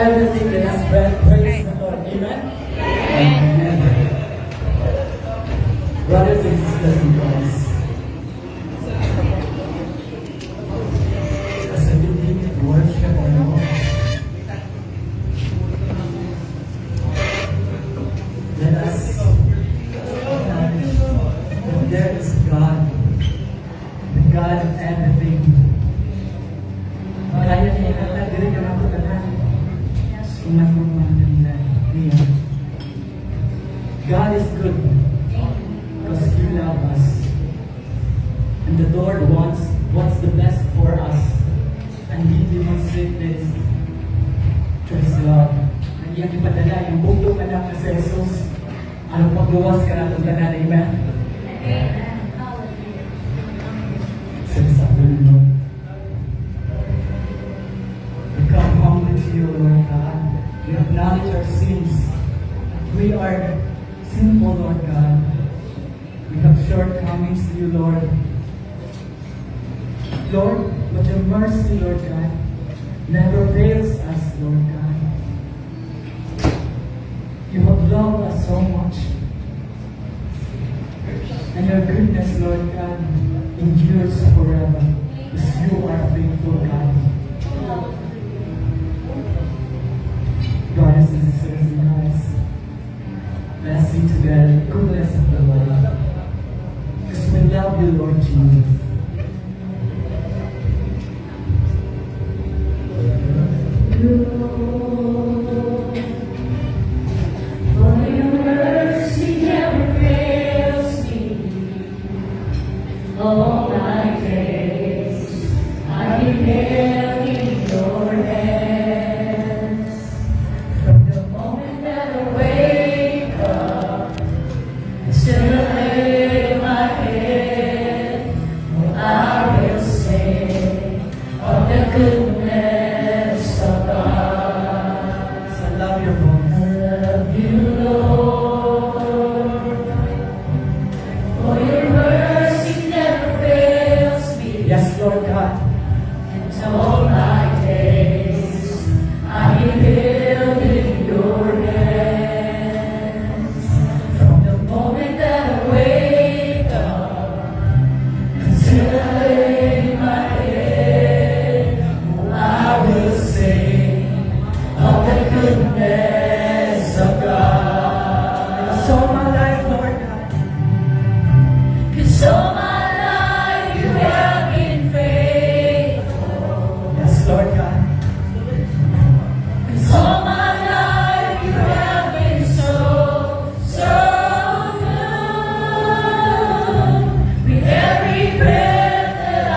everything that has breath, praise the Lord. Amen? Amen. Brothers and sisters in Christ, as we begin to worship our Lord, let us acknowledge that there is God, the God of everything. Kaya niya kata diri ka ako tanan. Sumat mo man niya. God is good because He loves us. And the Lord wants what's the best for us. And He demonstrates this. Praise God. Ang iyang ipadala, yung bugtong anak na si Jesus, ang pagluwas ka natin tanan. Amen? Amen. Sabi ng Lord, we come humbly to you, Lord God. We acknowledge our sins. We are sinful, Lord God. We have shortcomings to you, Lord. Lord, but your mercy, Lord God, never fails us, Lord God. You have loved us so much. And your goodness, Lord God, endures forever. Because you are a faithful God. Brothers and sisters in Christ, let's sing together the goodness of the Lord. Because we love you, Lord Jesus. For your mercy never fails me. All my days I've been held in your hands. From the moment that I wake up till I lay my head, I will sing of the goodness of God. So I love your voice. I love you, Lord, for your mercy never fails me. Yes, Lord God. And all my days I've been held in your hands. From the moment that I wake up until I lay my head, I will sing of the goodness of God. So my life, Lord God. 'Cause all my life you have been faithful. Yes, Lord God. 'Cause all my life you have been so, so good. With every breath that I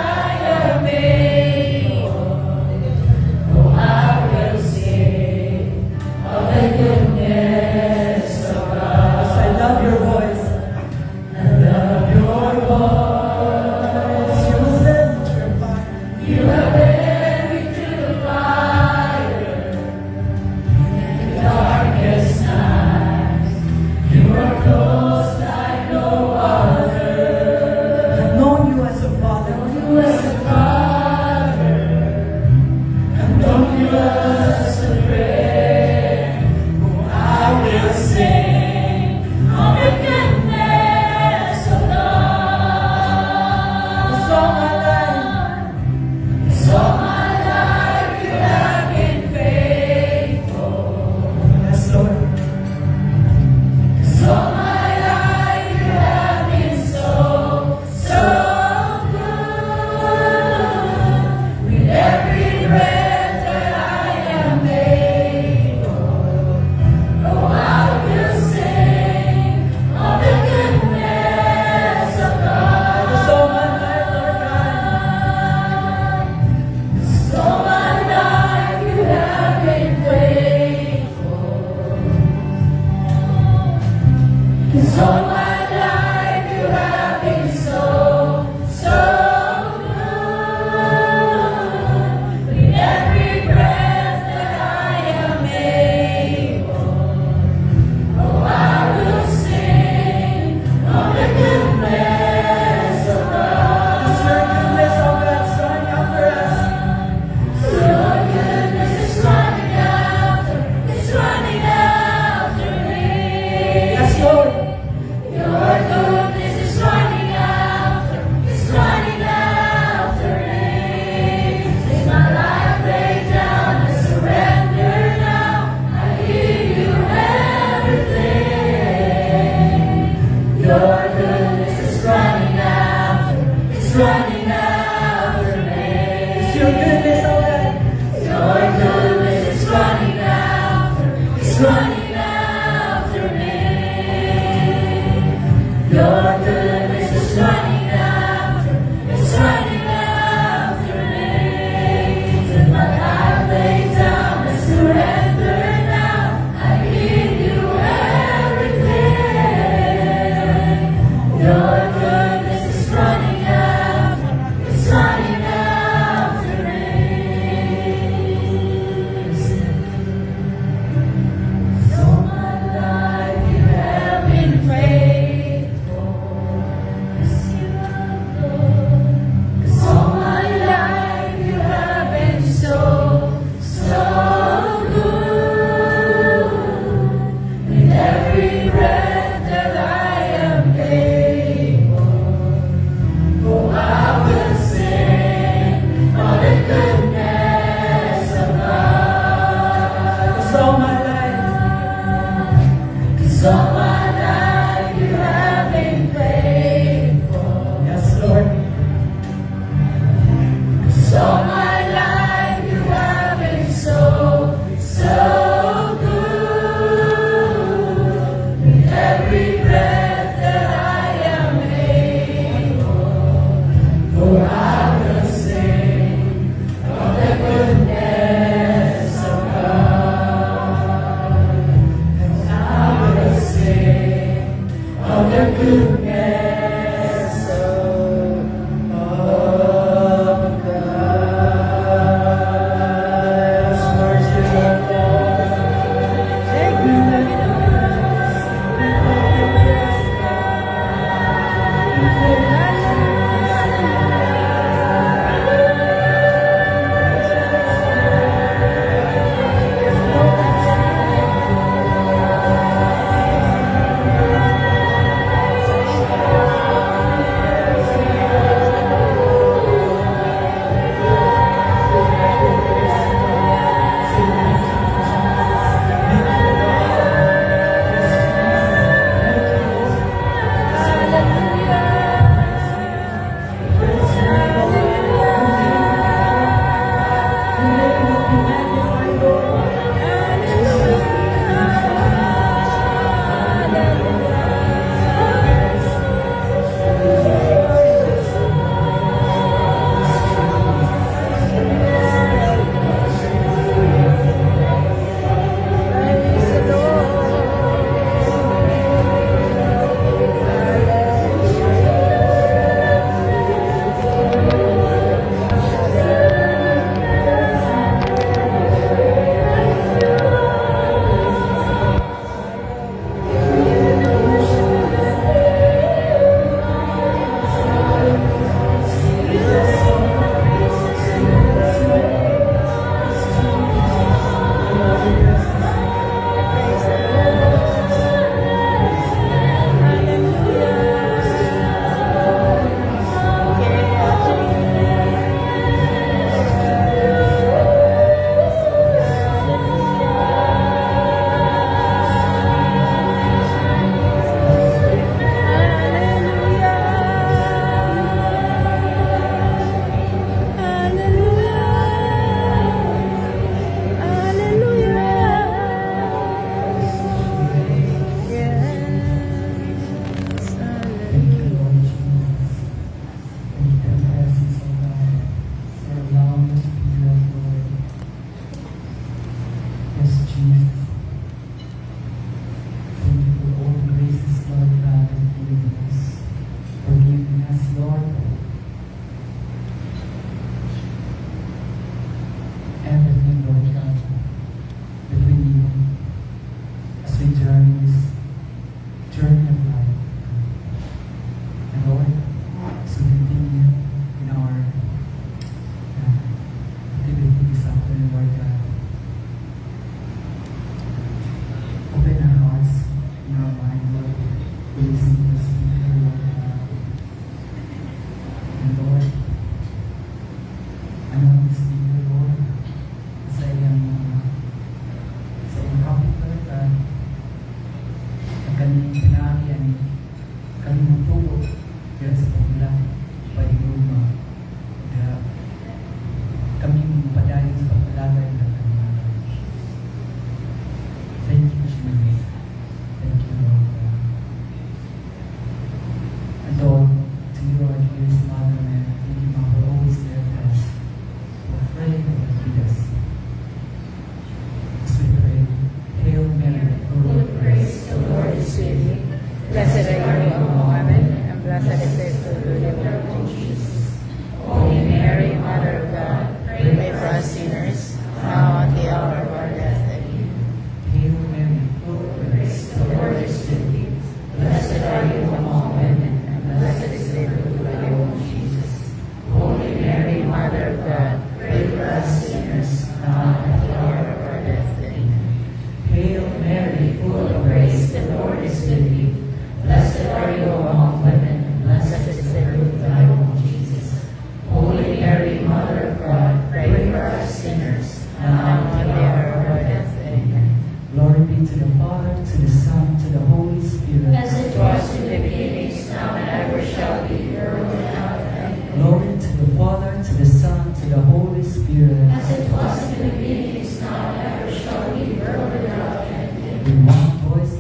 with the Holy Spirit. as it was in the beginning, is now, and ever shall be, world without end. With one voice,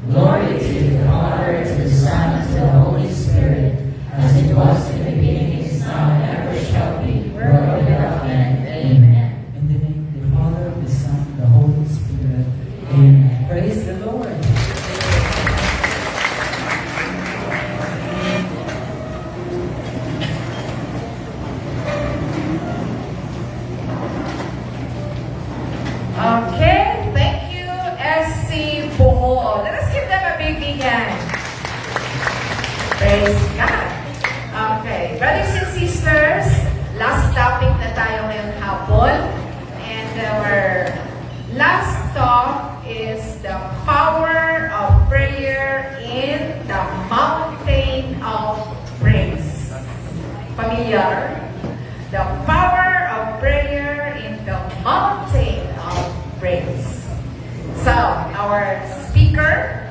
Glory to the Father, to the Son, and to the Holy Spirit, as it was in the beginning, is now, and ever shall be, world without end. Amen. in the name of the Father, the Son, the Holy Spirit. Amen. Praise the Lord. Okay, thank you, SC Bohol. Let us give them a big hand. Praise God. Okay, brothers and sisters, last topic na tayo ngayong hapon. And our last talk is the power of prayer in the mountain of praise. Familiar? The power of prayer in the mountain of praise. So, our speaker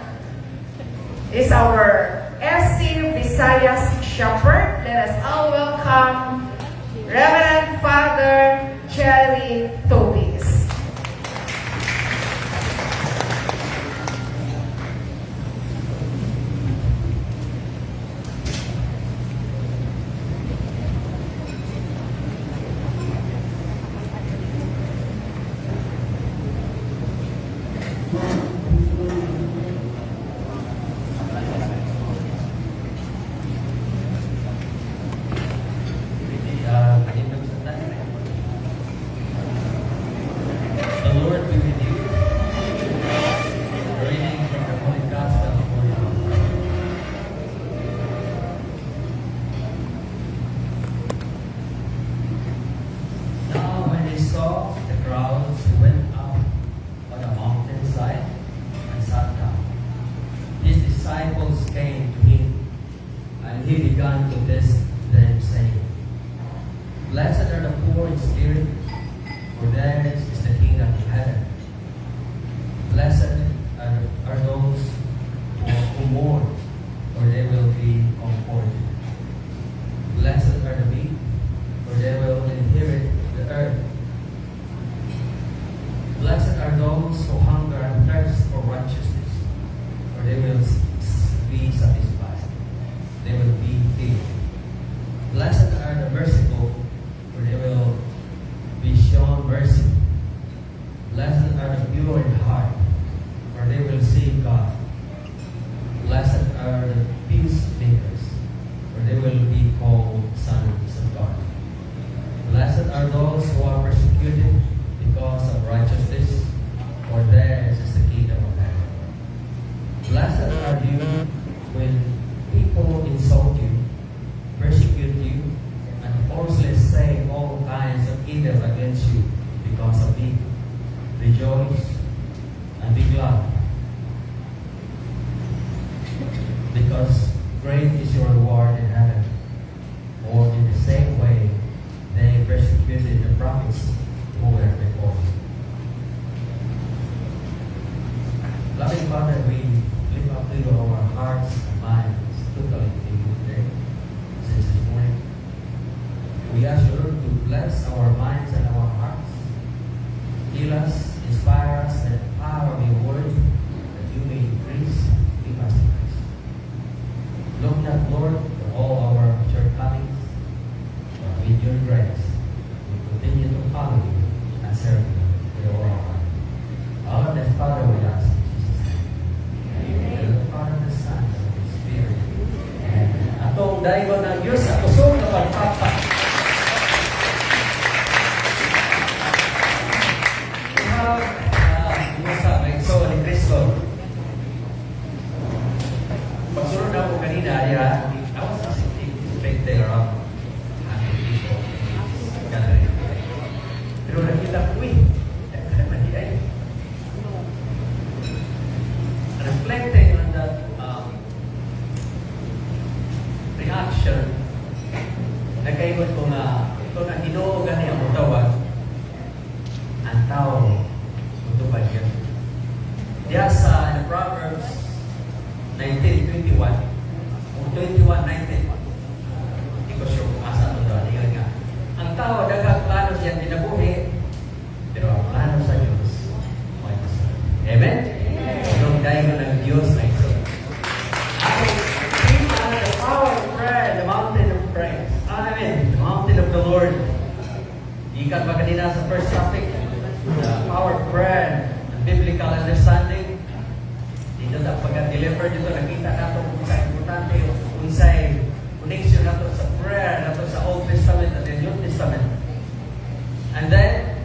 is our SC Visayas Shepherd. Let us all welcome Reverend Father Jerry Tobis. The Lord be with you. Reading from the Holy Gospel according to Mark. Now when they saw the crowds, he went up on a mountainside and sat down. His disciples came to him, and he began to test them, saying, Blessed are the poor in spirit, for theirs is the kingdom of heaven. Blessed are those who mourn, for they will be comforted. Blessed are the meek, for they will inherit the earth. Blessed are those who hunger and thirst for righteousness, for they will be satisfied. They will be filled. Blessed are the merciful, for they will be shown mercy. Blessed are the pure in heart, for they will see God. Blessed are the peacemakers, for they will be called sons of God. Blessed are those who are persecuted because of righteousness, for theirs is the kingdom of heaven. Blessed are you when people insult you, persecute you, and falsely say all kinds of evil against you because of me. Rejoice and be glad, because great is your reward in heaven. For in the same way they persecuted the prophets who were before you. Loving Father, we lift up to you our hearts and minds totally to you today, since this morning. We ask you, Lord, to bless our minds and our hearts. Heal us, inspire us, and empower your word, that you may increase, we must increase. Look not, Lord, at all our shortcomings, but with your grace, we continue to follow you and serve you with all our heart. Our dear Father, we ask in Jesus' name. In the Father, the Son, and the Holy Spirit. Amen. Atong daigo ng Diyos at kusog na pagpapa. Kumusta? May so ni Cristo. Pagsunod na ako kanina, I was expecting around 100 people. Gathering. Pero nakita ko, mali ay. Reflecting on that reaction, nagkayo Lord. Ikat ba kanina sa first topic, the power of prayer, the biblical understanding. Dito na pagka-deliver dito, nakita nato kung sa importante, kung sa connection nato sa prayer, nato sa Old Testament at the New Testament. And then,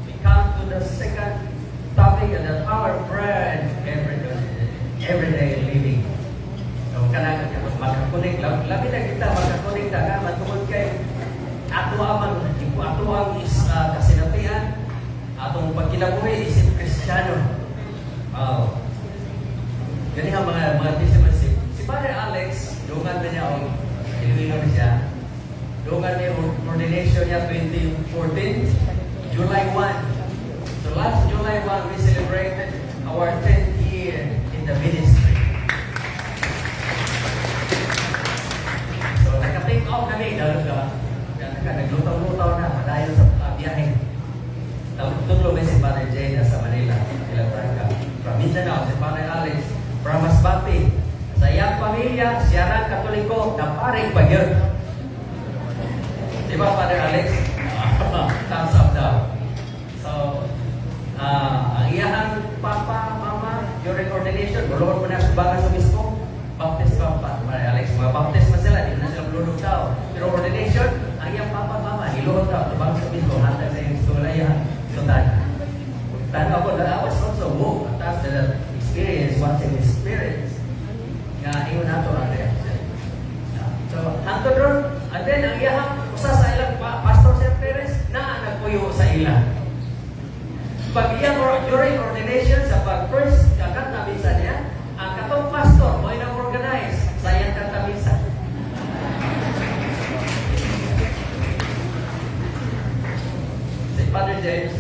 we come to the second topic, the power of prayer and everyday living. So, kanang makakunik, labi na kita makakunik na ka, matungod kay ato ang kasinatian, atong pagkinabuhi, isip Kristiyano. Gani nga mga testimony. Si Father Alex, dungan na niya o Iloilo na siya. Dungan niya ordination niya 2014, July 1. So last July 1, we celebrated our 10th year in the ministry. So naka-take off kami, naglutaw-lutaw na, madayon sa biyahe. Tutlo may si Father Jay sa Manila, ilang ka. From Mindanao, si Father Alex, from Masbate. Sa iyang pamilya, siya Katoliko, na paring bagyo. Di ba, Father Alex? Thumbs up daw. So, ang iyang papa, mama, during ordination, bulungan mo na sa bagas sa mismo, baptist pa, Father Alex. Mga baptist pa sila, hindi na sila bulungan daw. Pero ordination, ang iyang papa, mama, iluhod daw, sa bagas sa mismo, handa sa iyong istorya. So, tanda ko, I was also moved. That's the experience, watching the experience. Nga, ingon nato ang reaction. So, hangtod ron, and then, ang iyahang, usa sa ilang Pastor Sir Perez, na nagpuyo sa ilang. Pag iyang during ordination, sa pag-first kantamisa niya, ang katong pastor, mo ina-organize sa iyang kantamisa. Si Father James,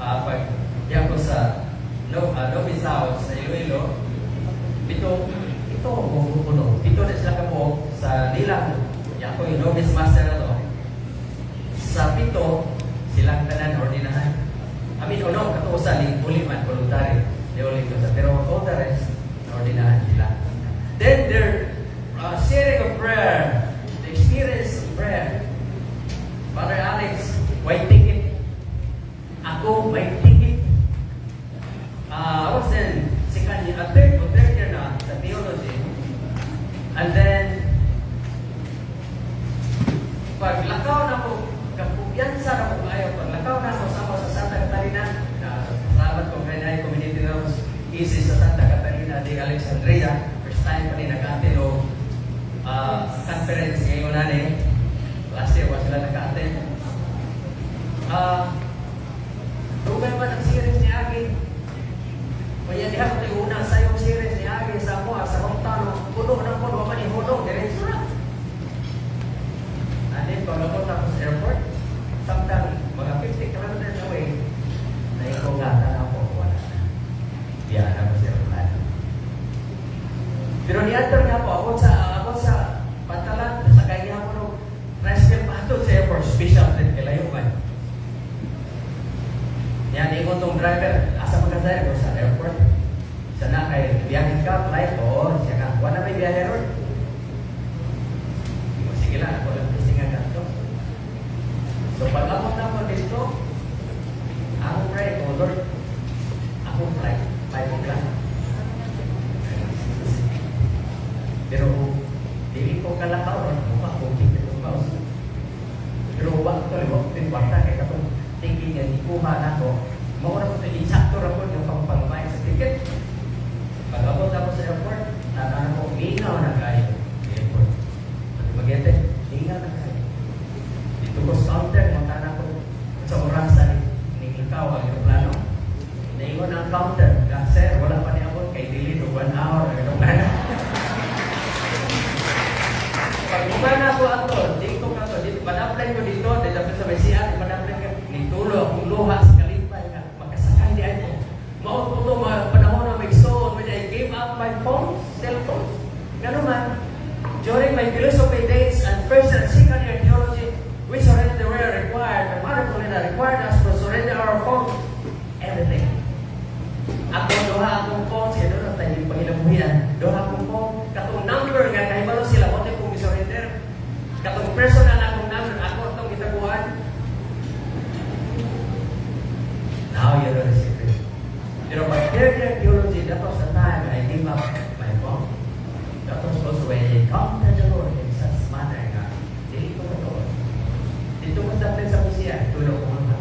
pag yan ko sa Novice House sa Iloilo, pito na sila kapo sa nilang, yan ko yung Novice Master na to. Sa pito, silang tanan ordinahan. Kato sa uliman, voluntary, pero all the rest, ordinahan sila. Then their sharing of prayer, the experience of prayer. Father Alex, white ticket. Ako, white ticket. I was in third year na sa theology. And then, paglakaw na ko, kapupiyansa na ko ayaw, paglakaw na ko sa Santa Catarina, salamat ko kay Community Rooms, Isis sa Santa Catarina de Alexandria. First time pa rin nag-attend o conference ngayon na last year was sila nag-attend. Dugay man ang series ni Agi. Kaya diha ko tayo una sa yung series ni Agi sa mo, sa hometown, puno ng puno, man yung puno, diretso na. And then, pag-lapot ako sa airport, samtang mga 50 kilometers away, naikogatan ako, wala na. Diyan ako sa airplane. Pero ni-enter nga po, ako sa Pantalan, sakay niya ako ng tricycle pato sa airport, special trip, kailayo man. Yan, ingon tong driver, asa magkasaya ko sa airport. Sana kay biyahe ka, flight, o siya ka. Wala may biyahe ron. Sige lang, ako lang pistingan ka ito. So, pag-abot na mo dito, ako pray, oh Lord, ako flight, 5 o'clock. Pero, dili ko kalakaw, mukha ko, tingin ko ba. Pero, wag ito, wag ito, kwarta, kaya katong thinking yan, ikuha na ko. Mauna ko ito, insakto ra ko yung pangpangmain sa ticket. Pag-abot ako sa airport, natanong ko, ingaw na kayo. Airport. Mag-ete, ingaw na kayo. Dito ko sa counter, natanong ko, sa orasan, ikaw ang aeroplano. Naingon ang counter, sir, wala pa niya ako, kay delay to 1 hour ang aeroplano. Pag mukha ako ato, di ko ka to, pan-apply ko dito, dapat sa Mesian, pan-apply ko, nitulo akong luha sa kalipay ka, makasakay di ako. Maot ko ito, mga panahon na may soul, when I gave up my phone, cell phone. Ganun man, during my philosophy days and first and second year theology, we surrender were required, the Mother Paulina required us to surrender our phone, everything. Ako, duha akong siya, tulog ko mga.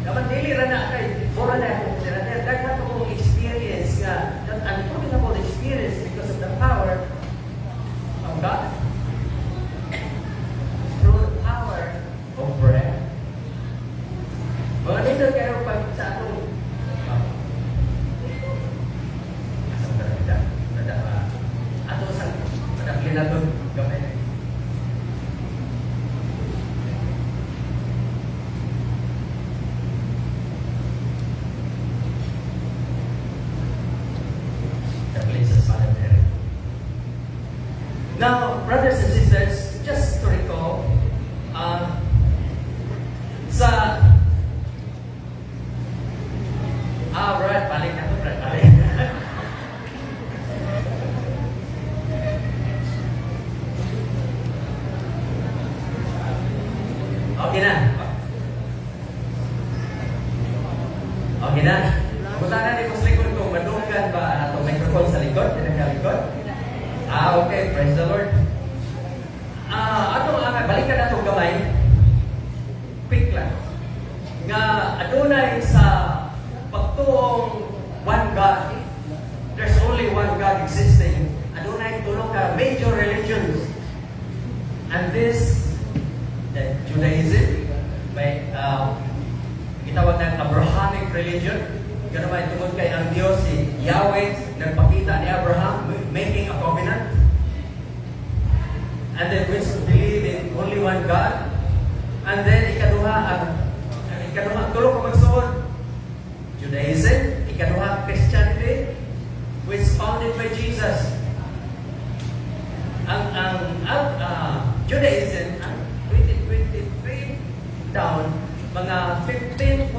Dapat dili ra na kay mura na ako sila. Daghan ko experience nga, that unforgettable experience because of the power of God. Through the power of prayer. Mga nito kayo pag sa atong ato sa pinaglinaton gamay na. Now, brothers and sisters, just to recall, Brad, balik ako, Brad, balik. Okay na. Okay na. Punta na ni Kusli kung madunggan ba itong microphone sa likod, pinagkalikod. Okay, praise the Lord. Balikan na itong gamay. Quick lang. Nga, adunay sa pagtuong one God. There's only one God existing. Adunay tulong ka major religions. And this, the Judaism, may itawag ng Abrahamic religion. Ganun ba itungod kay ang Diyos, si Yahweh, nagpakita ni Abraham, making a covenant. And then which believe in only one God. And then ikaduha, tulong ka magsuod, Judaism. Ikaduha, Christianity, which founded by Jesus. Ang Judaism, ang 2023 down, mga 15.7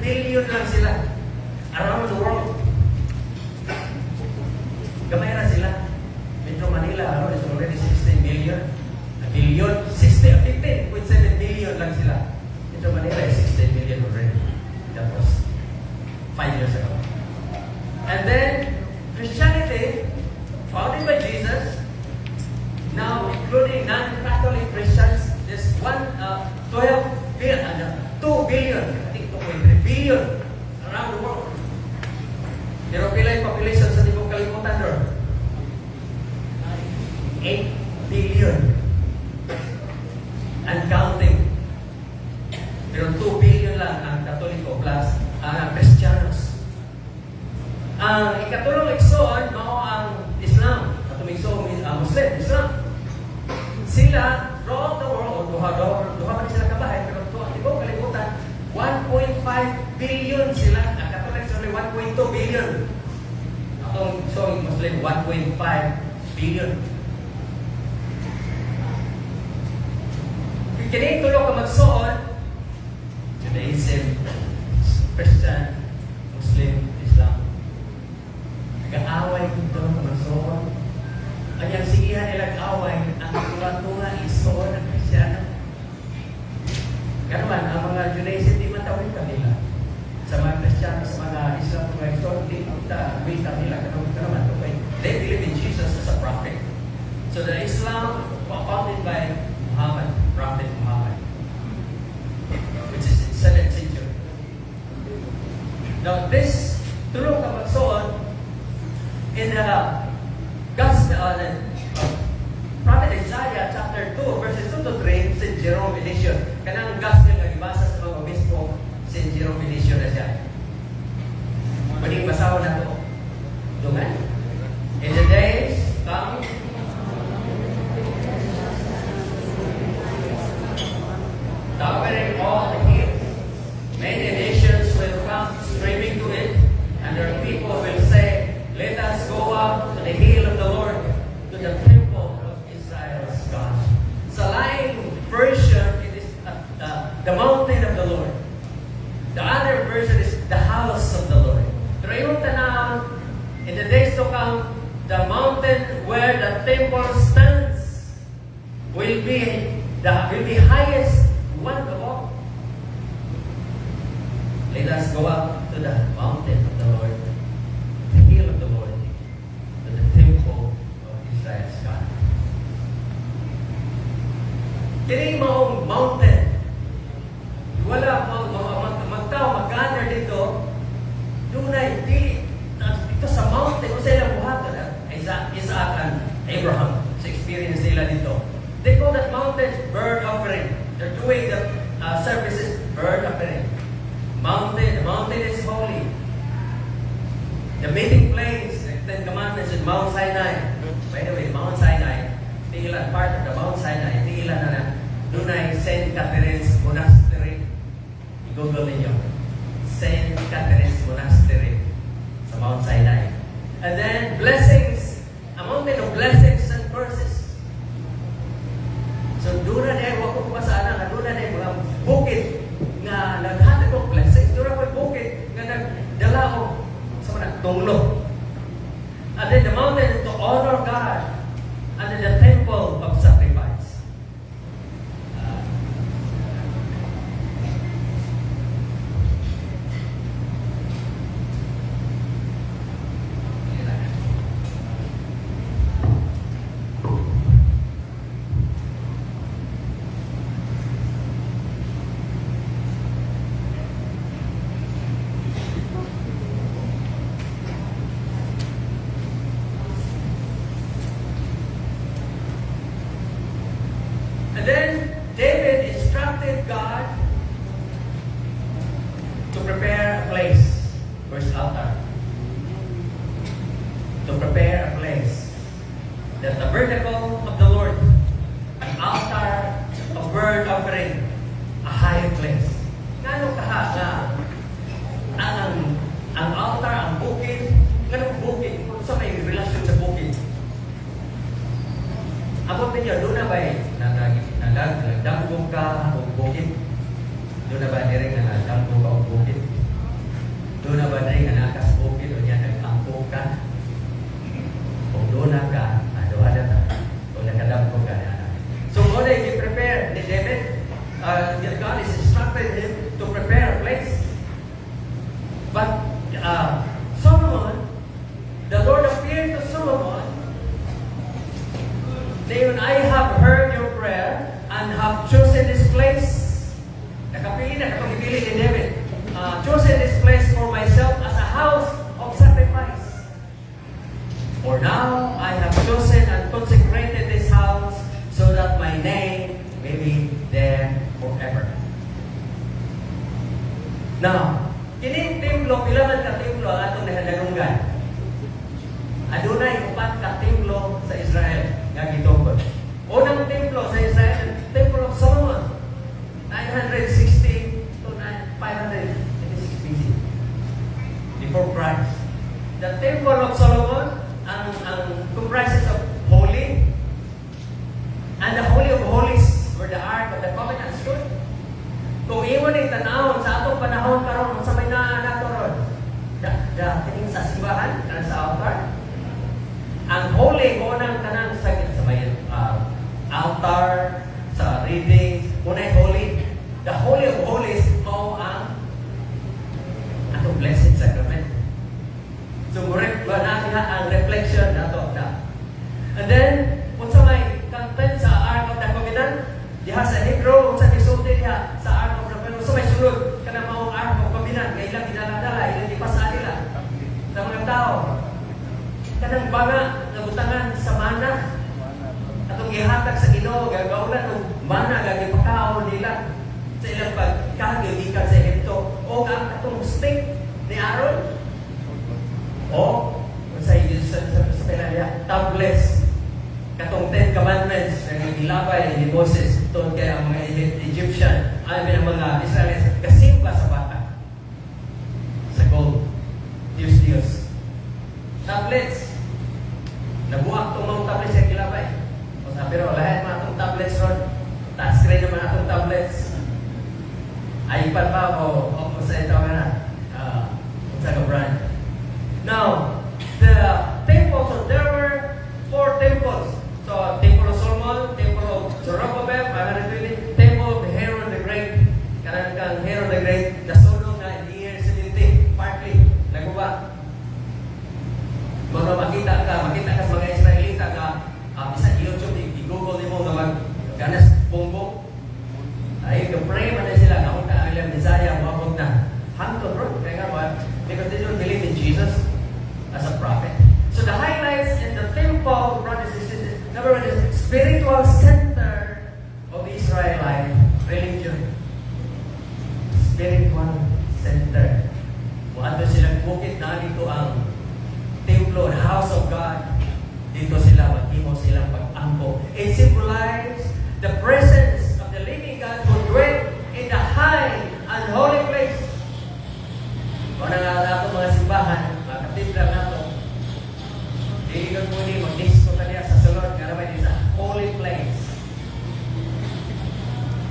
billion lang sila around the world. Gamay na sila. Metro Manila is already 16 billion. A billion, 15.7 billion lang sila. Metro Manila is 16 billion already. That was 5 years ago. And then, Christianity, founded by Jesus, now including non-Catholic Christians, there's 2 billion, I think 2.3 billion around the world. Pero pila yung population sa tibong kalimutan doon? 8 billion. And counting. Pero 2 billion lang ang Katoliko plus ang Kristiyanos. Ang ikatulong igsoon, mao ang Islam. Katong igsoon, Muslim, Islam. Sila, throughout the world, duha man sila kabahay, pero throughout the world, kalimutan, 1.5 billion sila. Ang Catholics only 1.2 billion. Atong igsoon Muslim, 1.5 billion. Kini tulo ka magsuon, Judaism, Christian, Muslim, Islam. Nag-aaway dito ka magsuon. Ang yung sigihan nilang away, ang tunga-tunga isoon ng Kristiyano. Ganun man, ang mga Judaism di matawid kanila. Sa mga Kristiyano, sa mga Islam, mga isoon, di matawid kanila. Ganun man, okay. They believe in Jesus as a prophet. So the Islam founded by Muhammad, Prophet Muhammad, which is in 7th century. Now this tulong ka magsuon in the Gospel, Prophet Isaiah chapter 2 verses 2 to 3, St. Jerome edition. Kanang Gospel nga gibasa sa mga obispo, St. Jerome edition na siya. Maning basahon na to. Dungan. In the days come, covering all the hills, many nations will come streaming to it, and their people will say, "Let us go up to the hill of the Lord, to the temple of Israel's God." Sa Latin version, it is the mountain of the Lord. The other version is the house of the Lord. Pero yung tanang, in the days to come, the mountain where the temple stands will be highest one of all. Let us go up to the mountain of the Lord, the hill of the Lord, to the temple of Israel's God. Kini maong mountain. Wala magtao, mag-gather dito. Doon ay dito sa mountain, kung sila buhaton, Isaac and Abraham, sa experience nila dito. They call that mountain burnt offering. They're doing the services, burnt offering. The mountain is holy. The meeting place, the Ten Commandments in Mount Sinai. By the way, Mount Sinai, tingilan, part of the Mount Sinai, tingilan na doon ay St. Catherine's Monastery. I-google ninyo. St. Catherine's Monastery sa Mount Sinai. And then, blessings, a mountain of blessings and curses. So, doon na din, huwag ko pasaan, doon na din mga bukid nga naghatag ng blessings. Doon na po bukid nga nagdala ko sa mga tunglo. And then the mountain to honor God. And then the temple of sacrifice. And then David instructed God to prepare a place. First altar. To prepare a place. The tabernacle of the Lord. An altar of burnt offering. A high place. Ngano kaha na ang altar, ang bukid, nganong bukid, kung sa may relasyon sa bukid. Abot ninyo, doon na ba nagdambong ka o bukid? Doon na ba nire nga nagdambong ka o bukid? Doon na ba nire nga nakas bukid o niya nagdambong ka? Kung doon na ka, doon na ka, o nakadambong ka na. So, what did he prepare? Ni David, God is instructed him to prepare a place. But Solomon, the Lord appeared to Solomon. Then I have heard your prayer and have chosen this place. Nakapagpili ni David. Chosen this place for myself as a house of sacrifice. For now I have chosen and consecrated this house so that my name may be there forever. Now, kining templo, pila man ka templo ang atong nahalanggan. Adunay upat ka templo sa Israel nga gitungkol. Unang templo sa Israel, Temple of Solomon, 960 to 586 BC, before Christ. The Temple of Solomon ang comprises of holy, and the Holy of Holies where the Ark of the Covenant stood. Kung iwan yung tanawon sa atong panahon karon sa may nato ron, kining sa simbahan, kanang sa altar, ang holy ko nang kanang sa may altar, sa reading, kunay holy. The Holy of Holies mo ang atong blessed sacrament. So, murek ba natin ang reflection na ito na. And then, kung sa may content sa Ark of the Covenant, diha sa Hebrew, kung sa nisulti diha sa Ark of the Covenant, so may sulod ka na maong Ark of the Covenant, kaya ilang ginadala, ilang ipasa nila sa mga tao. Kanang banga, nabutangan sa mana, atong ihatag sa Ginoo, gagawlan og mana, gagipakaon nila sa ilang pagkagigikan sa Egypto. O ang atong stick ni Aaron, o sa Pelalia, tablets, katong Ten Commandments na ilabay ni Moses doon kaya ang mga Egyptian, ay mga Israelis, kasimba sa bata. Sa gold. Diyos. Tablets. Nabuak itong mga tablets yung kilabay. Pero lahat mga itong tablets ron, touchscreen naman itong tablets. iPad pa o sa ito na. Sa brand. Now, the temples, so there were 4 temples. So, Temple of Solomon, Temple of Zerubbabel, Temple of Herod the Great. Kanang Herod the Great, nasulong na in the year 70, partly, naguba. Kung makita ka sa mga Israelita na isa YouTube, i-google mo na mag-ganas bongbong.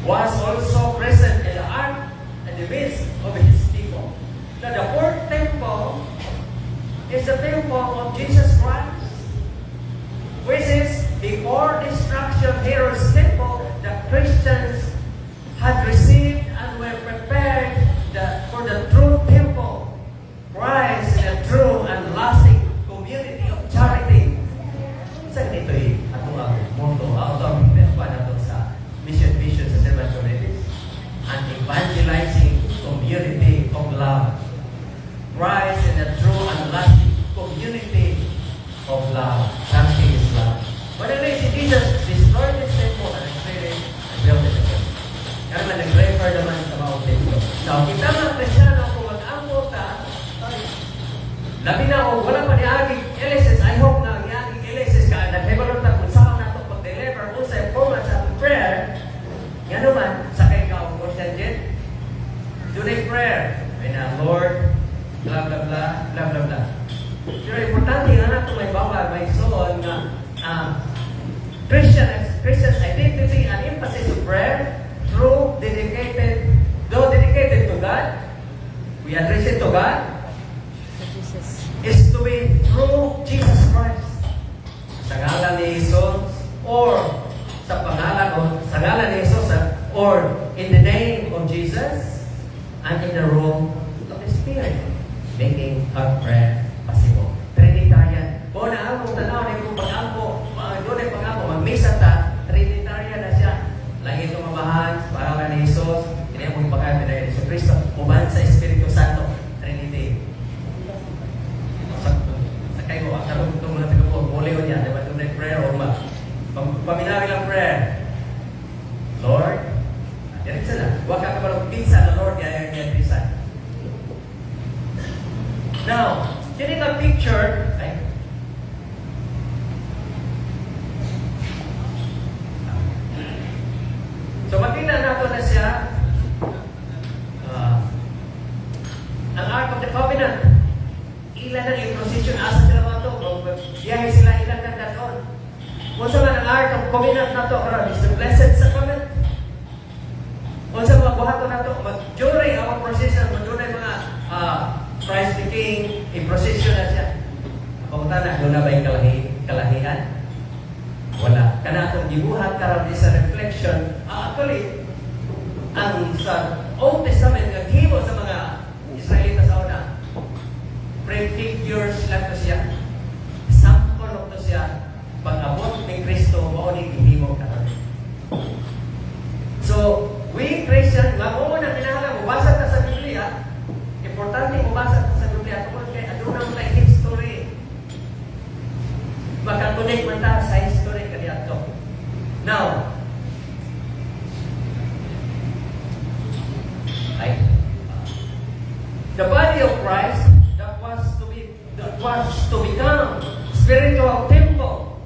was also present in the ark in the midst of his people. Now the fourth temple is the temple of Jesus Christ, which is before destruction Herod's temple. The Christians had received and were prepared for the true temple, Christ in a true and lasting community of charity. Sa ganito ato ang motto, ato ang nato sa mission sa Servant Communities, an evangelizing community of love. Christ in a true and lasting community of love. Something is love. When I say Jesus destroyed this temple and created and built it again. Kaya nga nag-refer naman sa mga templo. Now, kita mga Kristyano, kung mag-ampo ta, labi na o wala pa niaging LSS, I hope na niaging LSS ka, nag-hebalon ta kung saan nato pag-deliver o sa format sa atong prayer, yan naman, sakay ka o Christian Jet, dunay prayer, ay na, Lord, blah, blah, blah, blah, blah, blah. Pero importante nga na may bawal, may soon na Christian's identity and emphasis of prayer though dedicated to God, we address it to God, is to be through Jesus Christ. Sa ngalan ni Jesus or sa pangalan o sa ngalan ni Jesus or in the name of Jesus and in the role of the Spirit, making our prayer possible. Trinitarian. Kung naamong tanaw na kung pag-ampo, doon ay pag-ampo, mag-misa ta, Trinitarian na siya. Langit umabahan, sa pangalan ni Jesus, hindi mo ipagkaya na Yesu Cristo, ubahan sa Espiritu Santo, Trinity. Sa kayo ko, ang tarong itong mga taga po, muli o niya, diba ito na prayer o paminawi lang prayer. Lord, diretso na, huwag ka kabalong pizza na Lord, kaya yung pizza. Now, yun yung picture, so makita nato na siya ang Ark of the Covenant. Ilan ang i-procession asa sila mga ito. Biyahe sila ilan ng daton. Kung sa mga Ark of Covenant na ito, is the Blessed Sacrament. Kung sa mga buhato na ito, during our procession, during mga Christ the King, i-procession na siya. Pamunta na, doon na ba yung kalahian? Wala. Kana itong gibuhat karon sa reflection, actually, ang sa Old Testament, naghimo sa mga Israelita sa una, prefigures lang to siya. Sample of to siya. Pag-abot ng Kristo, mauni gihimo karon. So, we Christian, una kinahanglan mubasa ta sa Biblia. Importante mubasa ta sa Biblia tungkol kay adunang tay history. Makakunik man ta sa history kaniadto. Now, the body of Christ that was to become spiritual temple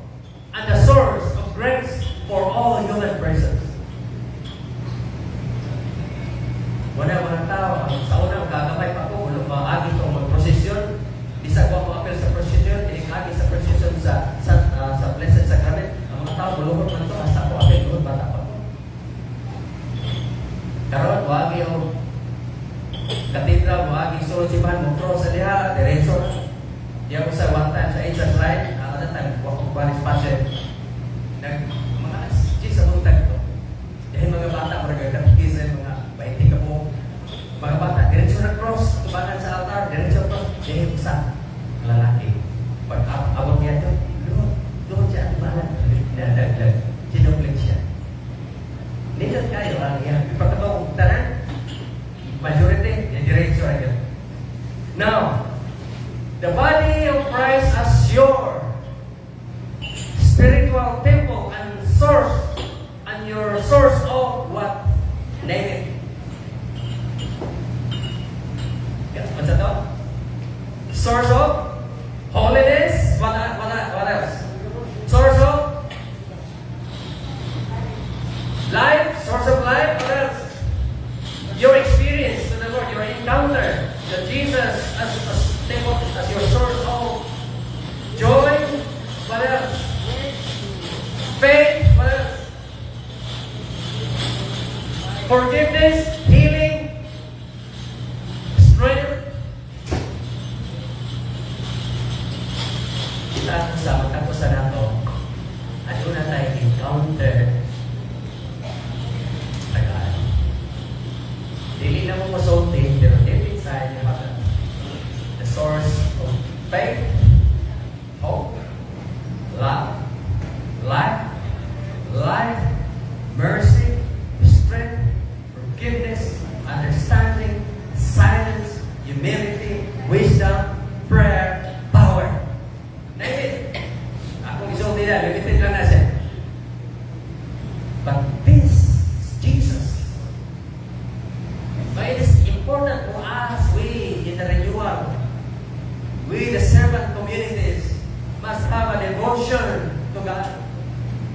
and the source of grace for all human persons. Wala mga tao, sa unang gagabay pa ko, ulo maagi ko mag-prosesyon, bisag ko apel sa prosesyon, tinigagi sa prosesyon sa Blessed Sacrament, ang mga tao, bulungon man ito, hasta ko apel, doon bata pa ko. Karoon, wagi o katedral, wagi sulusipan, mukro sa liha, diretso na. Di ako sa one time, sa Jesus Ride, at that time, wakong paris passion, mga alas, sa buntag ito. Dahil mga bata, magagapigis mga baiting ka po. Mga bata, diretso na cross, tubanan sa altar, diretso cross, dahil sa lalaki. Pag abot niya ito, doon siya, tubanan, dadagdag, sinuplik siya. Nilot kayo, ang ipagkabang tanan, majority, yung diretso na yun. Now, the body of Christ as your spiritual temple and source, and your source of what? Name it. What's that? Source of holiness. What else? Source of life. Source of life. What else? Your experience to the Lord, your encounter that Jesus as your source of joy. What else? Faith. What else? forgiveness, healing, strength. Kita sa magtapusan na ito, ano na tayo encounter tagaan. Dili na mo masulti, pero deep inside you have the source of faith, hope, love, life, mercy, strength, forgiveness, understanding, silence, humility, wisdom, prayer, power. Name it. Akong isulti na, limited lang na siya. But this is Jesus. But it is important for us, we in the renewal, we the servant communities, must have a devotion to God,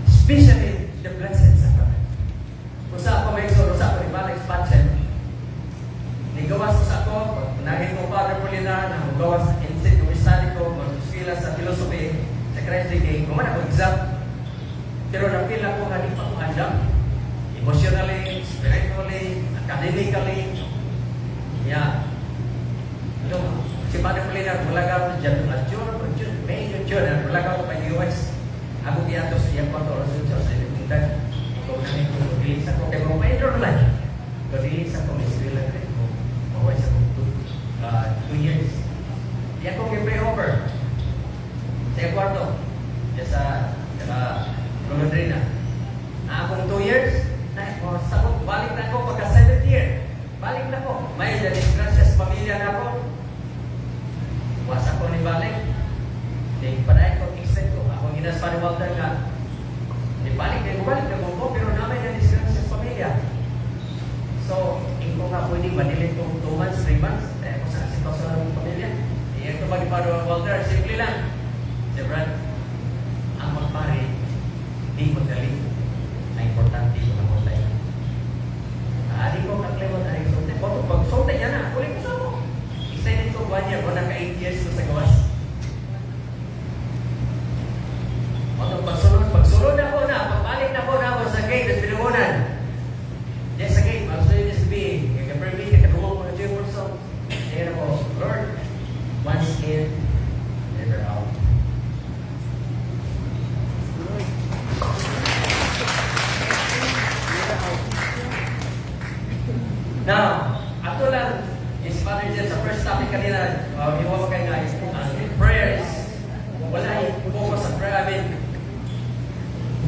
especially the Blessed Sacrament. Kung sa ako may solo sa ako, ibang expansion, nigawas ko sa ako, naging ko Father Polinar, na magawas sa insect, kumisali ko, mag-sila sa philosophy, sa Christ the King, kumana ko exam, pero napila ko hindi pa ko handang, emotionally, spiritually, academically, yeah. Si Father Polinar, mula ka dyan, May, June, mula ka pa US, ako kiyatos siya pa to, sa ilipundan, kung namin ko, release ako, kaya kung may drone lang, release ako, may sila rin ko, maway sa kong 2 years. Di ako kipray over, sa kwarto, sa Golondrina. Akong 2 years, balik na ako, pagka 7th year, balik na ako, may disgracias pamilya na ako, wasa ko ni balik. Di padayon ko, extend ko. Ako ginas pa ni Walter nga. Di balik na ko, pero namin na disgrace sa pamilya. So, hindi ko nga pwede madilit kong 2 months, 3 months. Kaya ko sa sitwasyon ng pamilya. Iyan ko ba ni Padre Walter? Simple lang. Si Brad, ang magpari, di magdali. Na importante yung mga mulay. Di ko kaklimot, di ko sulti. Pag sulti niya na, kulit ko sa ako. Extended ko 1 year, wala ka 8 years ko sa gawas. Pagsulod na ako na, pagbalik na ako sa gate at pinuunan. Yes, sa gate, magsulod niya sabihin, kaya-permit, kaya-kadumong mga Diyo so, kaya ako, Lord, once in, never out. Now, ato lang, is Father Jen, sa first topic kanina, iwan kayo nga, prayer is, wala yung focus sa prayer. I mean,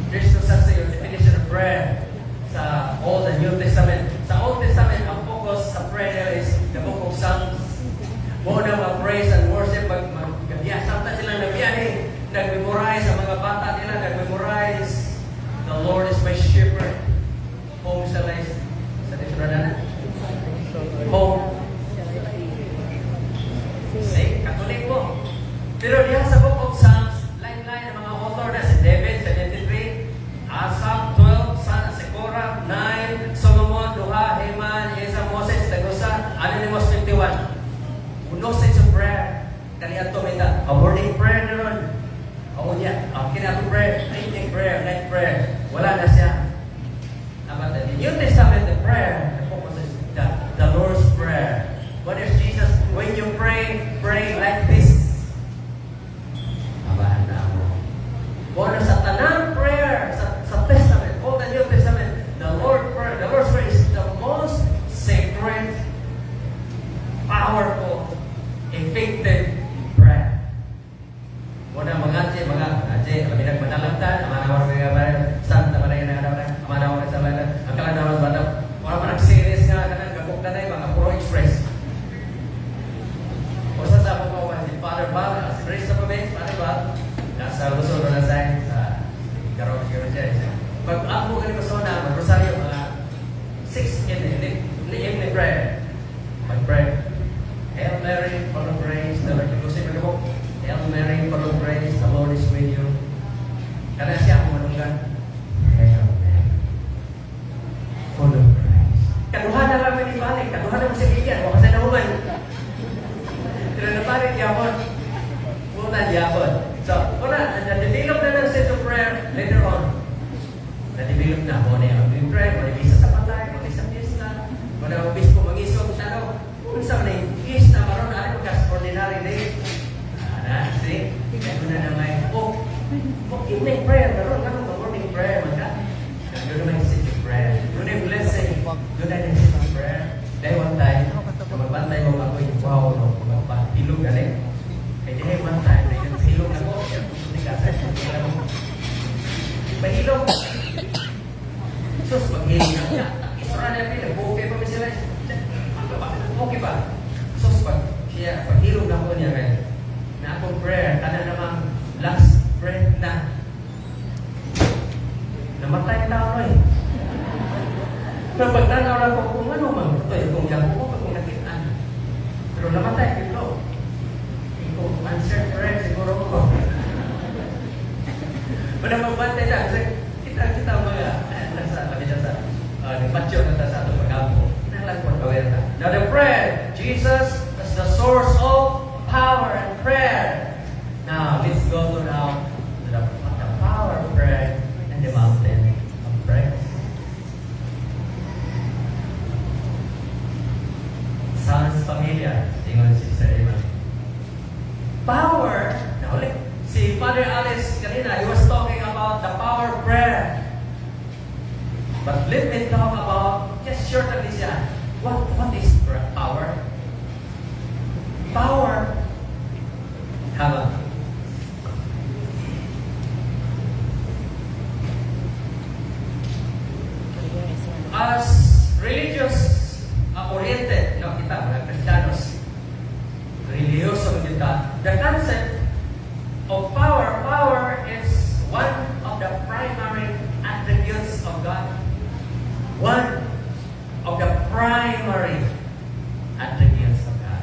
there's no such thing, definition of prayer sa Old and New Testament. Sa Old Testament, ang focus sa prayer is the book of Psalms. Muna mag-praise and worship, samta silang nabiyahe, nag-memorize ang mga bata nila, nag-memorize, the Lord is my shepherd. Home sa life, sa Tisrana. Home. Say, Katolik mo. Pero diyan sa book of Psalms, line-line ang mga author na si David, 73, Asaph, 12, Sana, Sephora, 9, Solomon, Duha, Heman, Yesa, Moses, Tagusa, Anonymous, 51. Uno sense of prayer. Kaniya to mita. A morning prayer na ron. O niya. Kinatong prayer. Evening prayer. Night prayer. Wala na siya. But the New Testament, the prayer, the focus is the Lord's Prayer. What is Jesus? When you pray like this. Abahan na ako. Kung sa tanang prayer, sa Testament, Old and New Testament, the Lord's Prayer is the most sacred, powerful, effective prayer. Muna mga kami nagmanalangtan, amanawar mga bayan, santa man na amanawar sa bayan, ang kalanawar sa bayan, wala man nag-series nga, gagok na na mga puro express. O sa mo si Father Bob, si Grace na pabay, Father Bob, nasa Luzon na sa Garong siya. Pag ako ganito sa una, mag-rosaryo, mga 6 in the evening prayer. Mag-pray. Hail Mary, full of grace, the Lord is with you. Hail Mary, full of grace, the Lord is with you. Kana siya kung manunggan. Hail Mary, full of grace. Kaduhan na lang may ibalik. Kaduhan na mo siya bigyan. Huwag kasi naman. Pero nabalik yapon. Punta yapon. So, na-develop na ng set of prayer later on. Na-develop na. Muna yung prayer, muna yung isa sa patay, muna yung isa niya pinag-okay pa ba sila? Okay ba? So, pag hilog na ko niya kaya, na akong prayer, kana namang last prayer na namatay na ako eh. Pero pagtanaw lang ko kung ano man, kung yapo ko, kung nakitaan. Pero namatay ito. Kung answer prayer, siguro ko. Pada magbantay lang, kita mga, nasa, kami nasa, nagpatyo na sa ato pag-apo. Nalang po gawin na. Now the prayer, Jesus is the source of power and prayer. Now, let's go to the power of prayer and the mountain of prayer. Sounds familiar. Tingnan si Sister Emma. Power. Now, si Father Alice kanina, he was talking about the power of prayer. But let me talk about, just shortly siya, what is power? Power. Haba. As religious oriented, no, kita mga Kristiyanos, religyoso kita, the concept of power is one of the primary attributes of God. One of the primary attributes of God.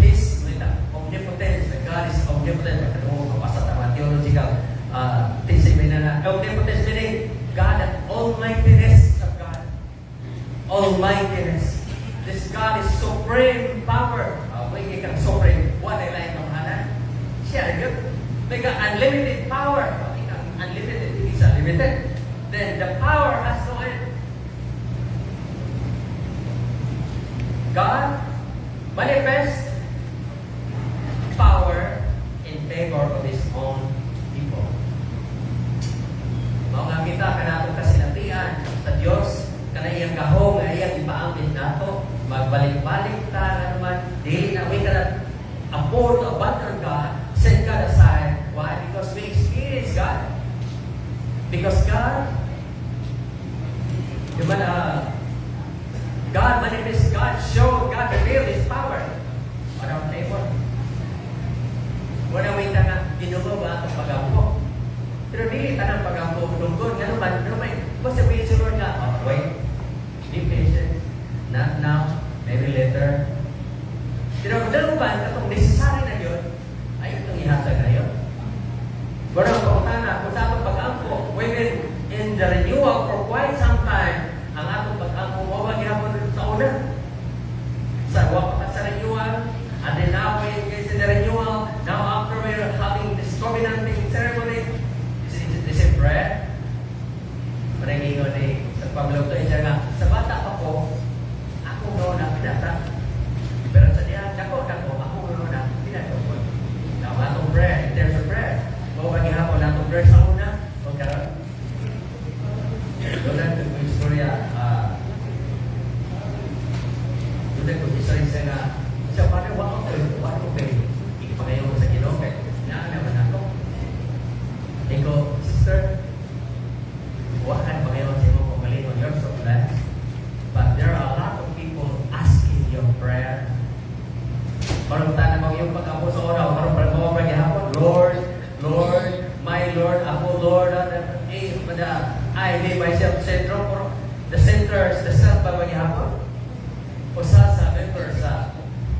His omnipotence, God is omnipotent. Kung mapasa tama theological thesis na omnipotence meaning God and almightiness of God. Almightiness. This God is supreme power. May kang supreme. What ay lain ng hanan? Siya yun. May ka unlimited power. Unlimited, is unlimited. Then the power has no end. God manifests power in favor of His own people. Mga kita kanatong kasinatian sa Diyos, kanayang gahong, ayang ipaambit nato, magbalik-balik ta naman, dili na we cannot afford to abandon God, set God aside. Why? Because we experience God. Because God, God manifests, God showed, God revealed His power on our table. Wala may tanang ginugo ba itong pag-ampo? Pero dili tanang pag-ampo, lungkod, gano'n may, what's the way to Lord nga? Oh, wait, be patient, not now, maybe later. Pero kung dalawa ba, itong necessary na yun, ay itong ihatag na yun. Walang pautana, kung sa atong pag-ampo, we've been in the renewal for quite some time, ang atong pag-ampo, mawag ihapon sa una. Sa wapakat sa renewal, and then now we engage in the renewal, now after we're having this covenanting ceremony, this is prayer. Maringingon ni sa pagluto siya nga, sa bata pa ko, ako noon na pinata. Pero sa diyan, ako, ako noon na pinata ko. Now, atong prayer, in terms of prayer, o paghihapon natong prayer sa una, o karon. Doon ang istorya, doon ang istorya siya nga, siya pa rin, wako kayo, ipagayon ko sa Ginoo, kaya naan naman ako. Iko, sister, wakan pagayon sa imo kung galingon, you're so blessed. But there are a lot of people asking your prayer. Parang tanang mo yung pag-apo sa oraw, parang mo paghihapon, Lord, my Lord, ako Lord, I made myself central for the centers, the self ba maghihapon? O sa member sa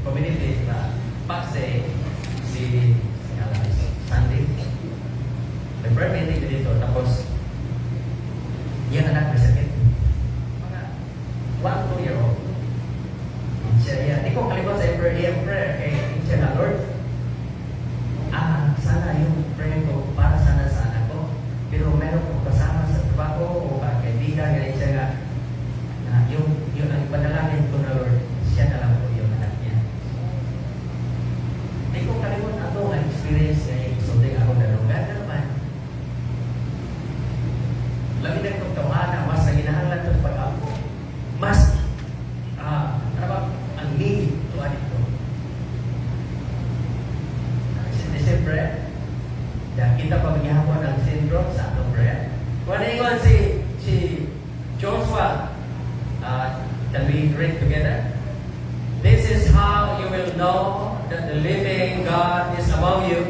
community na Paxay, si Sandy. May prayer meeting dito, tapos yan anak na sakit. Mga 1-2-year-old. Siya, di ko kalimutan sa prayer, kay siya na Lord, sana yung prayer ko para sana sa anak ko. Pero meron kong kasama sa trabaho o kaibigan, ganyan siya nga, na yung ang ipanalangin ko na Lord, siya na lang po yung anak niya. Hindi ko kalimutan ako ang experience niya, yung something ako nalunggan na naman. read together. This is how you will know that the living God is among you,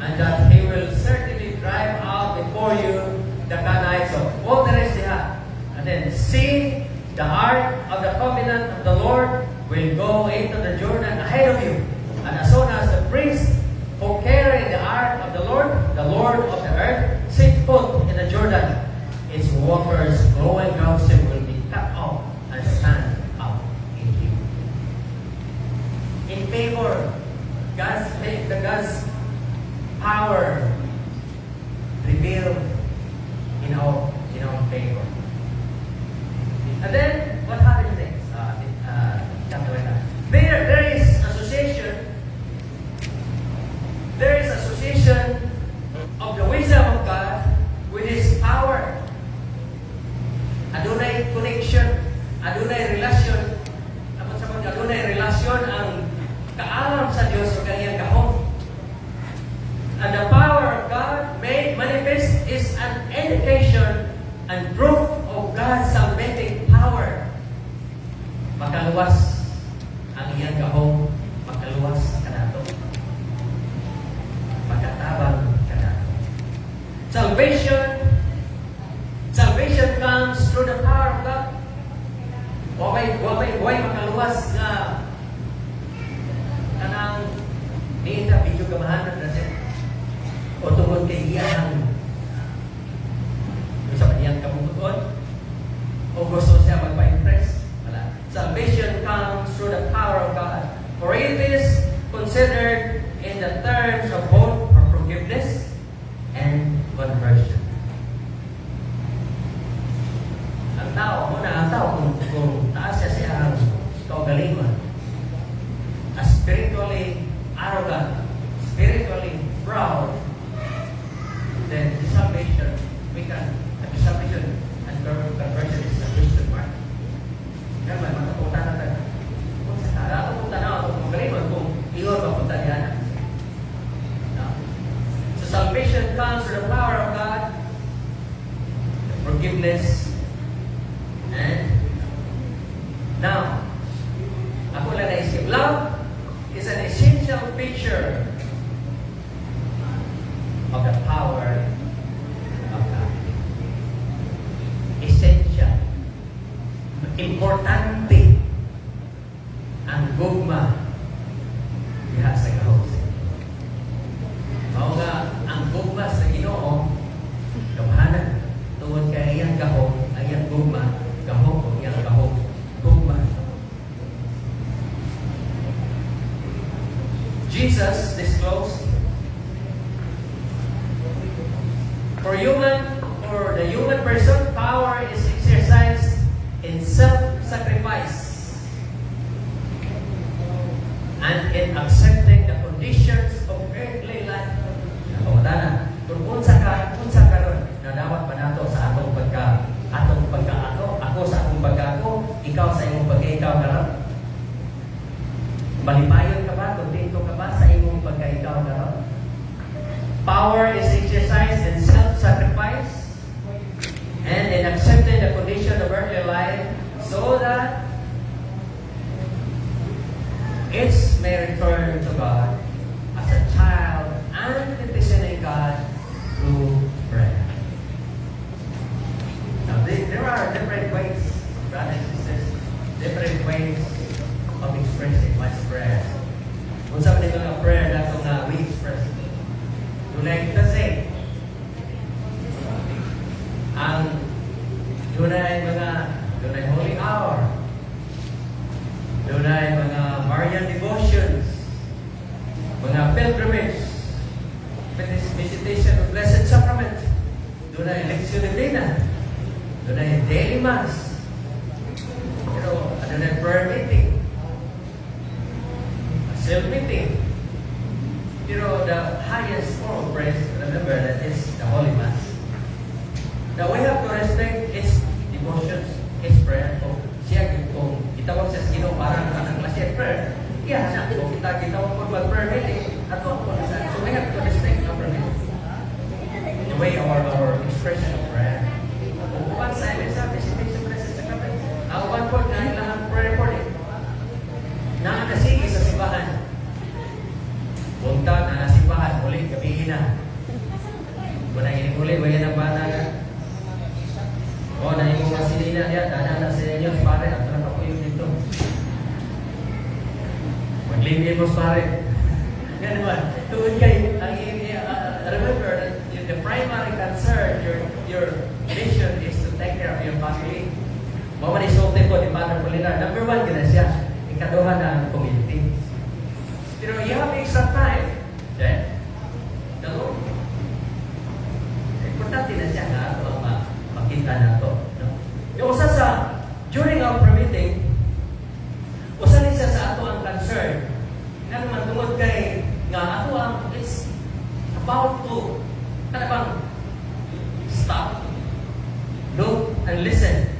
and that He will certainly drive out before you the Canaanites of all the rest they have. And then see, the ark of the covenant of the Lord will go into the Jordan ahead of you. And as soon as the priests who carry the ark of the Lord of the earth, set foot in the Jordan, its waters flowing downstream will be cut off and stand up in you. In favor, God's power revealed in our favor. And then what happens next? There is association. There is association of the wisdom of God with His power. Adunay connection, adunay relasyon. Amon sa mga adunay relasyon ang kaalam sa Dios o kaniyang gahom. And the power of God made manifest is an indication and proof of God's salvific power. Makaluwas ang iyang gahom, makaluwas kanato. Makatabang kanato. Salvation comes through the power of God. Why makaluwas nga kanang niita video gamahanan na siya. O tungkol kay iyang sa kaniyang kabubuton o gusto siya magpa-impress. Wala. Salvation comes through the power of God. For it is considered in the terms of both forgiveness and conversion. Ang tao kung taas siya ang kaugalingon, spiritually arrogant, spiritually proud, then the salvation and conversion is a Christian mark. Kaya may matapunta na tayo. Kung sa kala, punta na ako kung galingon kung iyon mapunta niya na. So salvation comes through the power of God, forgiveness, and now, ako lang naisip, love is an essential feature of the power of God. Essential. Importante ang gugma diha sa gahom. Mao nga ang gugma sa Ginoo gamhanan tungod kay iyang gahom, iyang gugma, gahom o iyang gahom, gugma. Jesus disclosed for the human person, power is exercised in self-sacrifice and in accepting the conditions of earthly life. Nakawala na. Kung unsa karon na dapat pa nato sa atong ako sa akong pagka-ako, ikaw sa imong pagka-ikaw karon. Malipayon ka ba? Kontento ka ba sa imong pagka-ikaw karon? Power is exercised in self-sacrifice and in accepting the condition of earthly life so that it may return to God as a child and petitioning God through prayer. Now, there are different ways, brothers and sisters, different ways of expressing one's prayer. Kung saan nito ng prayer na itong we express, tunay kita say, ang tunay holy hour, tunay mga Marian devotions, mga pilgrimage, visitation of Blessed Sacrament, tunay Lectio Divina, tunay daily mass, tunay prayer meeting, self meeting. Pero the highest form of praise, remember that is the Holy Mass. Now we have to respect its devotions, its prayer. Kung itawag siya sa Ginoo parang ang klase of prayer, kung kita po mag-prayer meeting, at so we have to respect our prayer. The way our expression of prayer. Kung silence sa visitation blessed sacrament, ang one point na ilang prayer for niya niya, dana na sa inyo, pare, at na po yun dito. Maglibimos pare. Yan naman, tuwid kayo, remember that the primary concern, your mission is to take care of your family. Mamanisulti ko ni Father Polinar, number 1, gina siya, ikaduha na ang community. Pero you have extra time, then, no? Importante na siya na ito ang makita na ito. No? Yung usa sa, during our meeting, usa ni siya sa ato ang concern, nga naman tungod kay, nga ato ang, it's about to, bang, stop, look, and listen.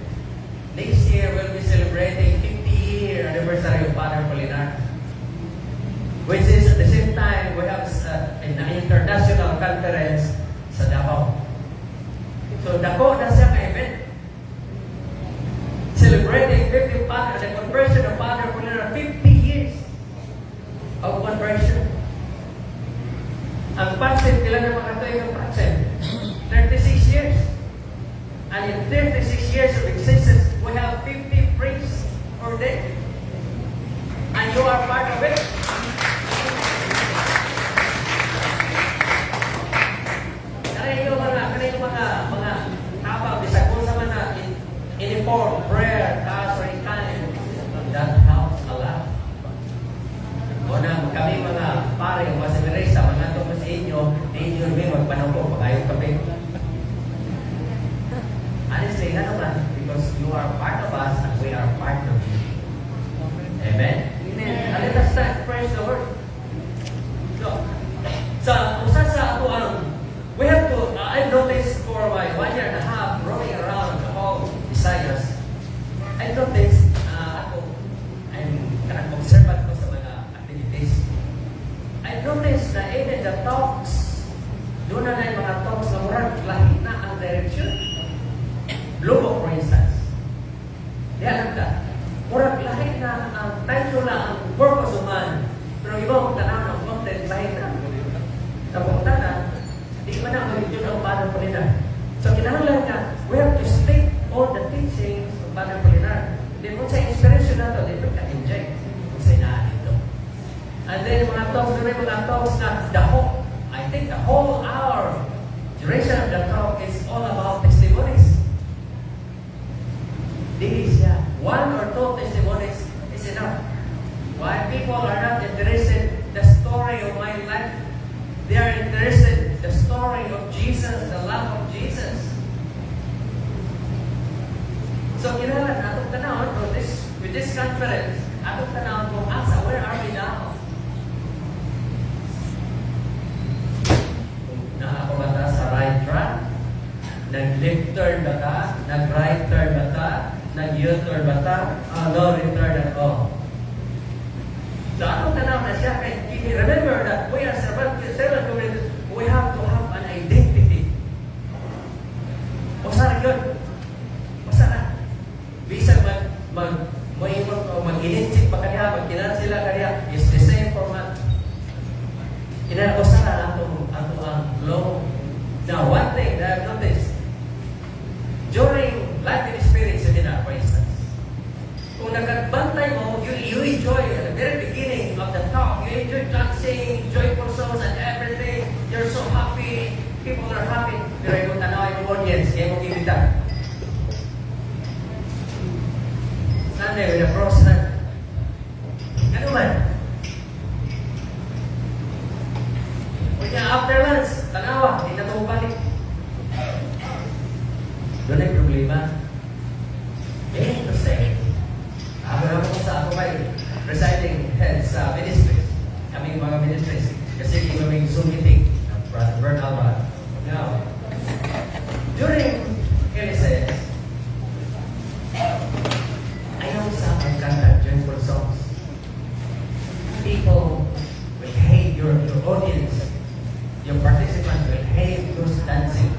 Next year, we'll be celebrating 50-year anniversary of Father Polinar. Which is at the same time, we have an international conference sa Davao. So, dako na siya ka event. Celebrating 50 Father, the conversion of Father Polinar, 50 years of conversion. Ang patsent, ilan na mga ito yung patsent? 36 years. And in 36 years of existence, we have 50 priests ordained. And you are part of it. Kanina yung mga kapag bisag kung sa mga uniform, prayer, taas, or ikanin, that helps a lot. Kung kami mga pare, mga seminarista, mga ito sa inyo may magpanaw ko, pag-ayaw kami. Honestly, nga naman, because you are part of us and we are part of you. Amen? Amen. And let us praise the Lord. So, usa sa ako we have to, I've noticed for my 1.5 years roaming around the whole Visayas, I've noticed, I'm observant ko sa mga activities. I've noticed na even the talks, doon na yung mga talks na murag lahi na ang direction. Lobo, for instance. Yan ka. Murag lahi na ang title na ang purpose of man. Pero iba ang tanaw ng content lahi na. Tapos na, di ba na mag-yun ang Father Polinar. So, kinahanglan nga, we have to speak all the teachings of Father Polinar. Then, kung sa inspiration na ito, then ka inject kung sa inaan ito. And then, mga talks na the whole, I think the whole hour duration of the talk is all about testimonies. This, one or two testimonies is enough. Why people are not interested in the story of my life? They are interested in the story of Jesus, the love of Jesus. So, kinahanglan atong tanawon with this conference, atong tanawon kung asa, where are we now? Nakakabata sa right track, nag-left turn ba ta? Nag-right turn ba ta? Nag-U-turn ba ta? No return at all. So, anong tanaw na siya? Remember that we are servant communities. We have to have an identity. Basta na yun. Basta na. Bisa mag-initsik pa kanya, mag-kinan sila kanya, is the same format. Basta na ang law. Now, one thing that I've noticed, during life in spirit seminar, for instance, kung nagkagbantay mo, you enjoy at the very beginning of the talk, you enjoy dancing, joyful songs and everything, you're so happy, people are happy, pero yung tanaw yung audience, kaya mong ibita. Sunday with a cross na, ano man? Kaya after lunch, tanawa, hindi na ito balik. Doon ay problema. To say, ako sa ako may presiding head sa ministries, kaming mga ministries, kasi kaming Zoom meeting ng Brother Bern Alba. Now, during LSS, ayaw sa magkanta joyful songs. People will hate your audience, your participants will hate those dancing.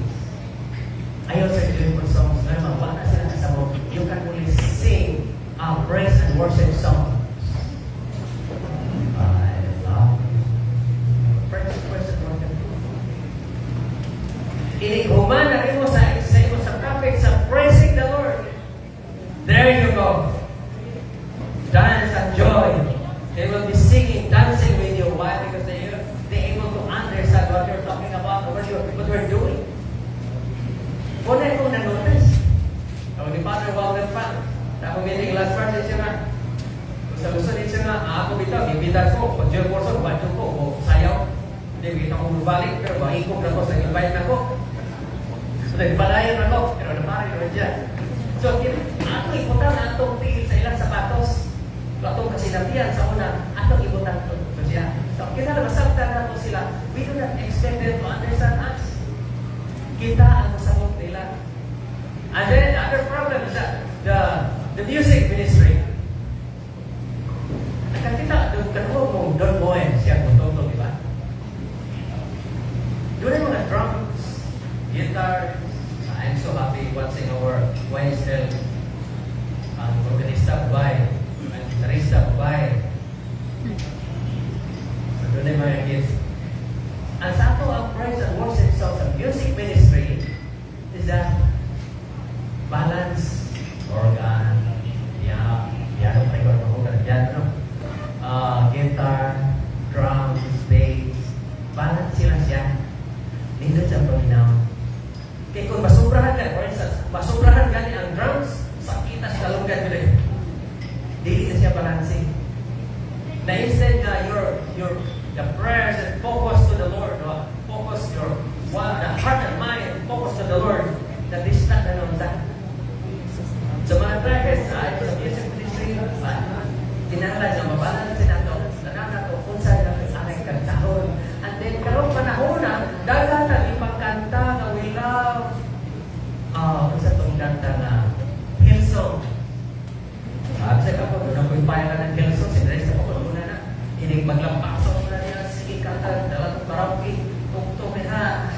Ayaw sa joyful songs. Naman, wala sila kasama. You can only sing praise and worship songs. I love you. Praise and worship. Inighuman na rin mo sa imo sa topic sa praising the Lord. last part din siya nga. Sa gusto din siya nga, ako bitaw, ibitas ko, pag Joy Corson, badyo ko, o sayaw. Hindi, kita ko bumalik, pero mahikog na ko sa invite na ko. So, nagpalayan ako, pero napari naman dyan. So, ako iputan na itong tigil sa ilang sapatos. Itong kasinabihan sa una, atong iputan ito. So, siya. So, kita na masaktan na ito sila. We do not expect them to understand us. Kita ang masabot nila. And then, the other problem is that the music ministry. Nakakita, doon mo siya kung toto, di ba? Doon ay mga drums, guitar. I'm so happy watching our YSL organista babae, ang gitarista babae. So doon ay mga kids. Ang sa ato ang praise and worship songs sa music ministry is that balance, organ, piano, piano, guitar, drums, bass, balance sila siya. Nindot sa paminaw. Kaya kung masubrahan ka, for instance, masubrahan ka ang drums, sakita sa kalunggan ko rin. Dili na siya balancing. Na instead na the prayers and focus to the Lord, focus the heart and mind, focus to the Lord, na-distract na naman tayo. Sa mga trackers, sa music ministry, kinahanglan na mabalance sila ito, nananato kung saan na aking kantahon. And then, karong panahon na, dagat na ipagkanta na we love, kung sa itong kanta na Hillsong. Sa ka po, doon ako'y paya ka ng Hillsong, sinresta ko po muna na, hindi maglampasok na niya, sige kanta, dalat karaoke, tuktok na,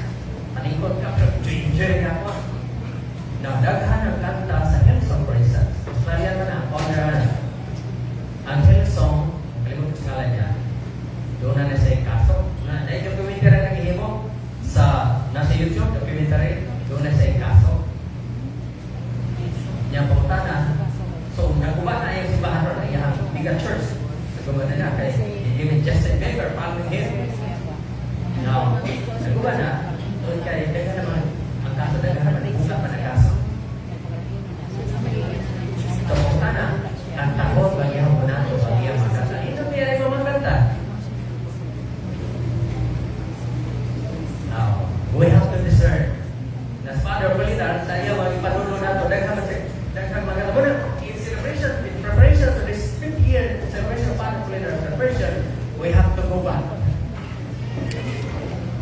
panikot ka, ginger ka po. Now, daghan ang kanta sa Hillsong, for instance. Australia na na, honor na. Ang Hillsong, kalimutan sa ngalan niya, doon na sa kaso. Na documentary na ihimo sa nasa YouTube, documentary, doon na sa kaso. Yang punta na, so naguba na yung simbahan ron, yung bigger church. Naguba na na, kay even Justin Bieber, following him. Now, naguba na, doon kay, kaya naman, ang kaso na naman, buka pa na kaso. So, punta na, ang takot, bagyaw ko na ito, bagyaw magkata. Ito mayroon mo magkata. Now, we have to discern. As Father Politar, sa iyo, mag-ipanulo na ito, daghang magkata. In celebration, in preparation for this 5th year celebration of Father Politar's celebration, we have to go back.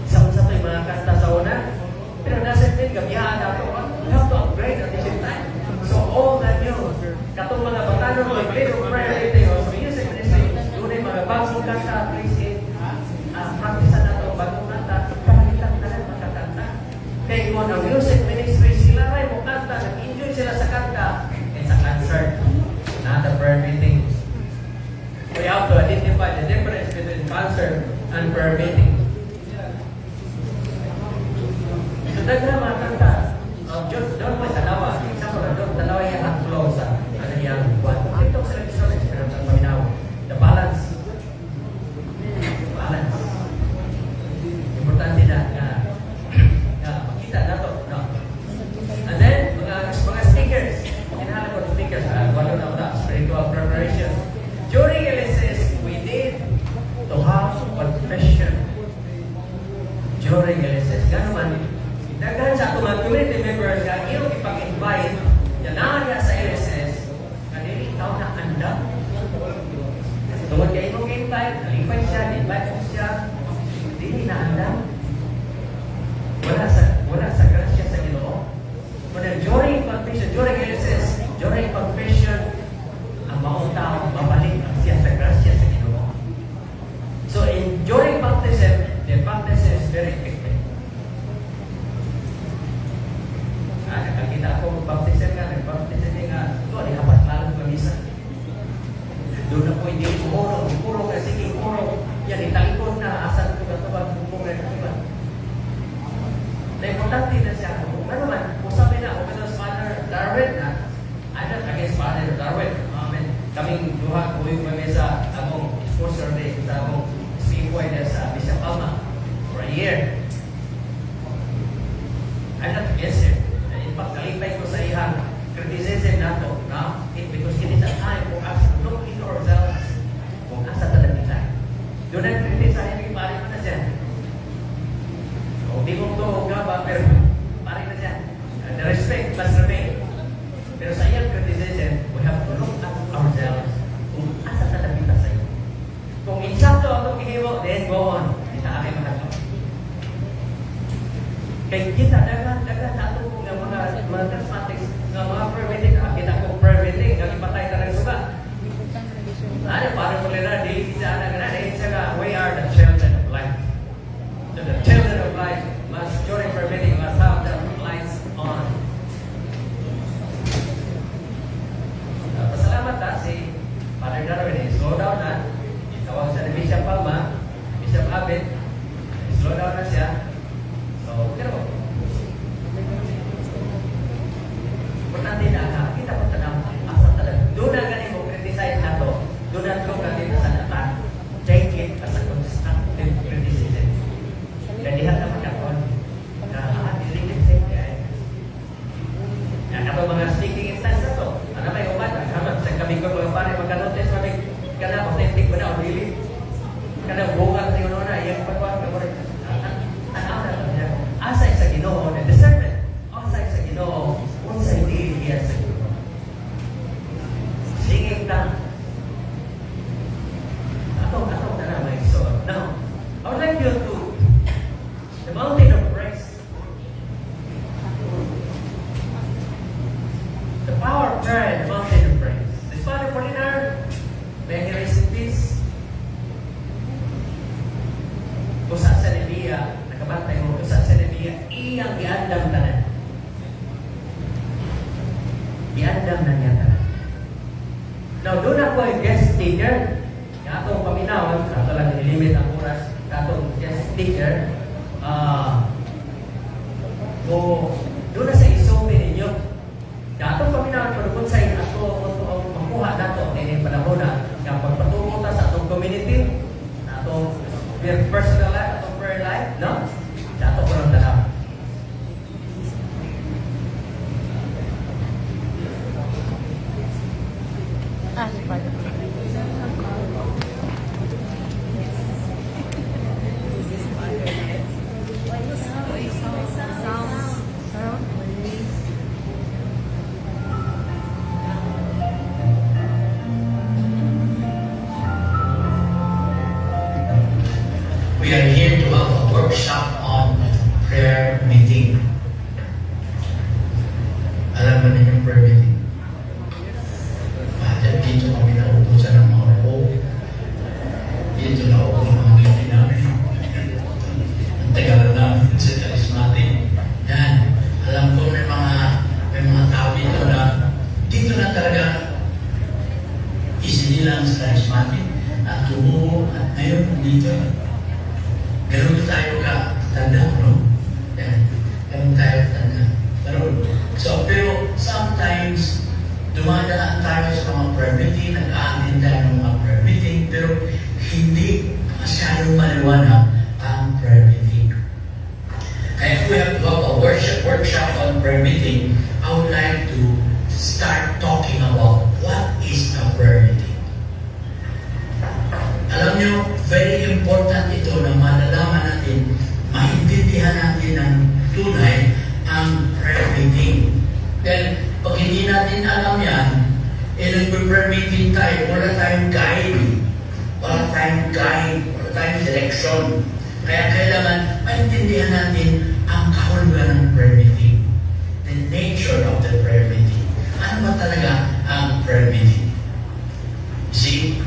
Sa ito yung mga kanta sa una, pero doesn't mean gabiyahan na ito. We have to upgrade at the same time. So all that new, katong mga batanon, mag-lead of prayer, ito sa music ministry, doon ay mga bagong kanta, please practice na ito, bagong kanta, palitan na rin magkakanta. Kaya kung ang music ministry, sila rin mo kanta, nag-enjoy sila sa kanta, it's a concert, not a prayer meeting. We have to identify the difference between concert and prayer meeting. So daghan mga kanta, doon mo tanawa, example, doon tanawa yung flow sa ano yung buwan. TikTok sila gusto rin, pero ang paminaw. The balance. Balance. Importante na makita na ito. No? And then, mga speakers. Kinahala ko ng speakers. Wala na spiritual preparation. During LSS, we need to have confession. During LSS. Gano'n man, daghan sa atong mga community members nga iyong ipag-invite na naaya sa LSS nga dili ikaw na anda. Tungod kay imong invite, nalipay siya, invite mo siya, dili na anda. Wala sa grasya sa Ginoo. When during confession, during LSS, during confession, ang maong tao babalik siya sa grasya sa Ginoo. So during baptism, the baptism is very effective. Nakakita ako mag-baptism ka, nag-baptism nga, ito, hapas lalong pamisa. Doon na po hindi puro ka, sige, puro. Yan, italikon na, asan ko ka ito, bumong na ito. Na importante na siya, ano man, usabi na, Father Darwin, mga sneaking instance na to. Ano may umat, sa kami ko mga pare, magkanotes, sabi, kana authentic ba na, o dili? Kana buhat yung na, yung pagkuhan, asay sa Ginoo na discernment. Asay sa Ginoo, unsay dili diya sa Ginoo. Singing ka. Atong na may suot. Now, I would like you to the mountain of praise. The power of prayer, the mountain of praise. This Father Polinar, may he rest in peace. Usa sa Nebiya, nakabantay mo, usa sa Nebiya, iyang giandam tanan. Giandam na niya tanan. Now, doon ako ay guest speaker. Katong paminawan, kato lang nilimit ang oras, katong guest speaker, doon na sa isumin ninyo. Katong paminawan, padukot sa ato, makuha nato, ninin panahon na, kapag patungo ta sa atong community, atong personal life, atong prayer life, no? Dato ko ng dalaw. We are here to have a workshop on prayer meeting. Alam mo na yung prayer meeting? Bakit dito kami naubusan ng mga po? Dito naubusan ng mga meeting namin. Ang tagal namin sa charismatic. Yan. Alam ko may mga tao dito na talaga isinilang sa charismatic at tumuho at ngayon dito. Ganun tayo ka tanda, no? Yan. Ganun tayo tanda. Pero sometimes, dumadaan tayo sa mga prayer meeting, nag-aatin tayo ng mga prayer meeting, pero hindi masyadong maliwanag ang prayer meeting. Kaya we have to have a workshop on prayer meeting. I would like to start talking about what is a prayer meeting. Alam nyo, very important ito na malalaman natin, maintindihan natin ng tunay ang prayer meeting. Then, pag hindi natin alam yan, nag-prayer meeting tayo, wala tayong guide. Wala tayong direction. Kaya kailangan maintindihan natin ang kahulugan ng prayer meeting. The nature of the prayer meeting. Ano ba talaga ang prayer meeting? See?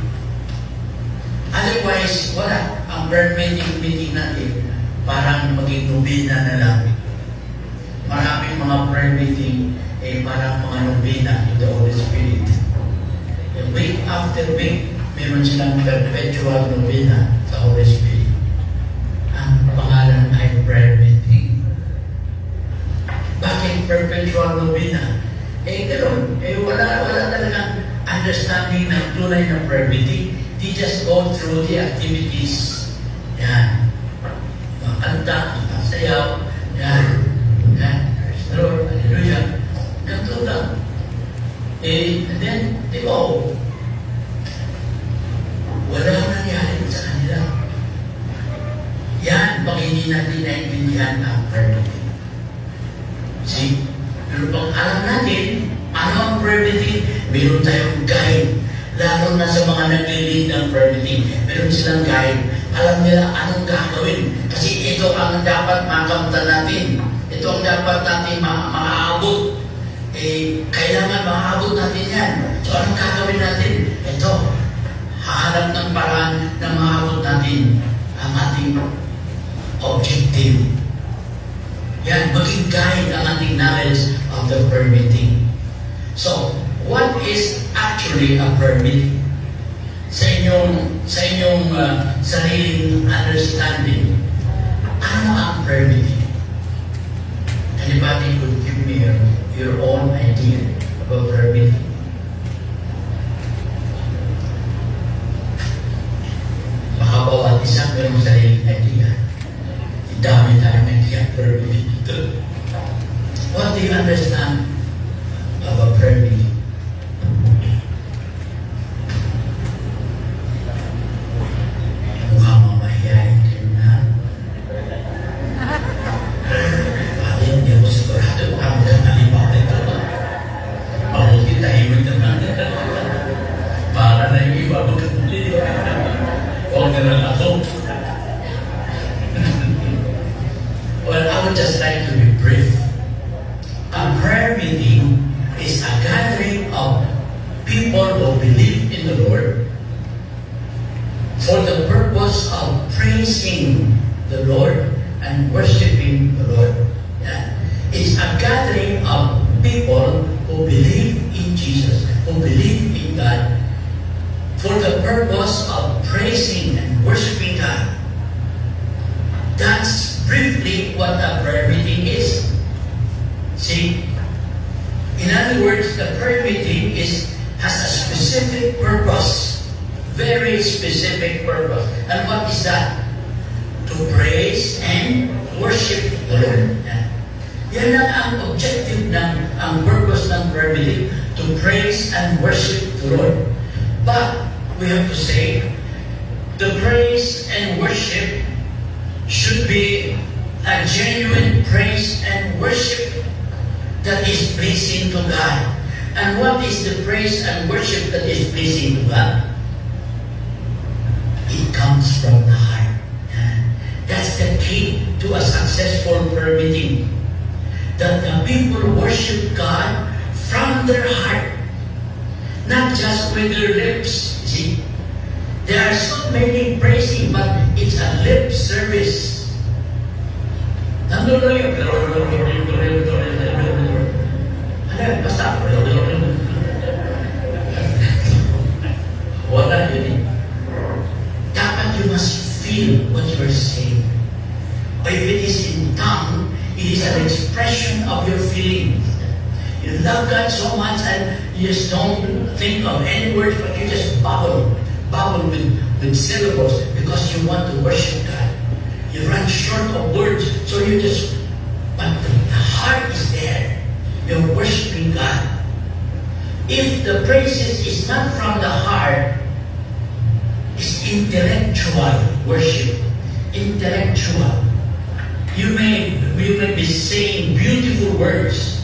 Otherwise, wala. Ang prayer meeting natin, parang maging nobina na lang. Maraming mga prayer meeting, parang mga nobina to the Holy Spirit. Week after week, meron silang perpetual nobina sa Holy Spirit. Ang pangalan ay prayer meeting. Bakit perpetual nobina? Ganoon. Wala talagang understanding ng tunay na prayer meeting. They just go through the activities. Yan. Mga kanta, mga sayaw. Yan. Yan. Praise the Lord. Hallelujah. Ganito lang. And then, they go. Wala nangyari sa kanila. Yan, pag hindi natin naintindihan ang prayer meeting. See? Pero pag alam natin, ano ang prayer meeting, meron tayong guide. Lalo na sa mga nag-lead ng prayer meeting, meron silang guide. Alam nila anong gagawin. Kasi ito ang dapat makamtan natin. Ito ang dapat natin maaabot. Kailangan maaabot natin yan. So anong gagawin natin? Ito, hahanap ng paraan na maaabot natin ang ating objective. Yan, maging guide ang ating knowledge of the prayer meeting. So, what is actually a prayer meeting? Sa inyong sariling understanding, ano ang prayer meeting? Anybody could give me your own idea about prayer meeting? Baka bawat isa may sariling idea. Dami tayong idea prayer meeting. What do you understand prayer meeting. Mukhang mamahiyain kayo na. Pati hindi ako sigurado mukhang magkakalimutan ito. Mabuti tahimik naman. Para na yung iba magkakalimutan. Huwag na lang ako. Well, I would just like to be brief. A prayer meeting is a gathering of people who believe in the Lord for the purpose of praising the Lord and worshiping the Lord. Yeah. It's a gathering of people who believe in Jesus, who believe in God, for the purpose of praising and worshiping God. That's briefly what a prayer meeting is. See, in other words, the prayer meeting has a specific purpose, very specific purpose. And what is that? To praise and worship the Lord. Yan lang ang objective ang purpose ng prayer meeting, to praise and worship the Lord. But we have to say, the praise and worship should be a genuine praise and worship that is pleasing to God. And what is the praise and worship that is pleasing to God? It comes from the heart. That's the key to a successful prayer meeting. That the people worship God from their heart, not just with their lips. See, there are so many praising, but it's a lip service. Ano basta wala yun eh. Dapat you must feel what you're saying. Or if it is in tongue, it is an expression of your feelings. You love God so much and you just don't think of any words, but you just babble with syllables because you want to worship God. You run short of words, so you just, but the heart is there. You're worshiping God. If the praises is not from the heart, it's intellectual worship. Intellectual. You may be saying beautiful words,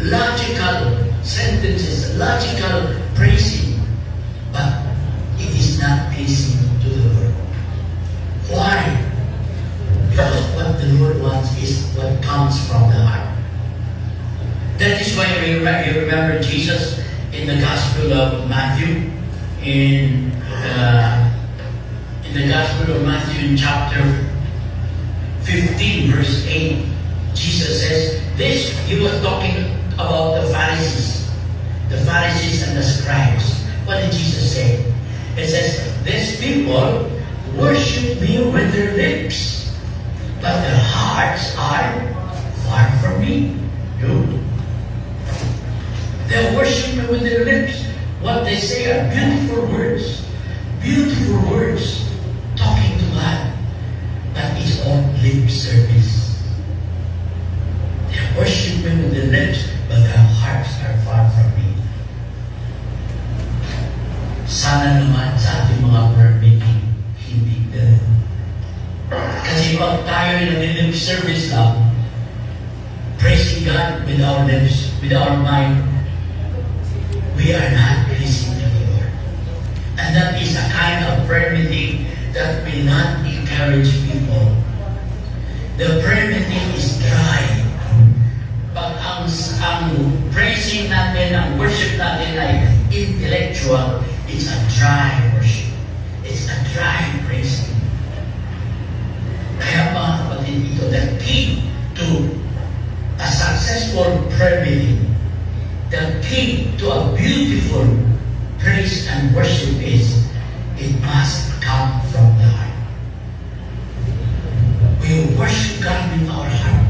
logical sentences, logical praising, but it is not pleasing to the Lord. Why? Because what the Lord wants is what comes from the heart. That is why you remember Jesus in the Gospel of Matthew, in the Gospel of Matthew in chapter 15, verse 8, Jesus says, this, he was talking about the Pharisees and the scribes. What did Jesus say? It says, these people worship me with their lips, but their hearts are far from me. They worship me with their lips. What they say are beautiful words, talking to God, but it's all lip service. They worship me with their lips, but their hearts are far from me. Sana naman sa ating mga prayer meeting, hindi ganun. Kasi pag tayo nag-lip service lang, praising God with our lips, with our mind, we are not pleasing to the Lord. And that is a kind of prayer meeting that will not encourage people. The prayer meeting is dry. Pag ang praising natin, ang worship natin ay intellectual, it's a dry worship. It's a dry praising. Kaya mga kapatid, ito, the key to a successful prayer meeting, the key to a beautiful praise and worship is, it must come from the heart. We worship God with our heart.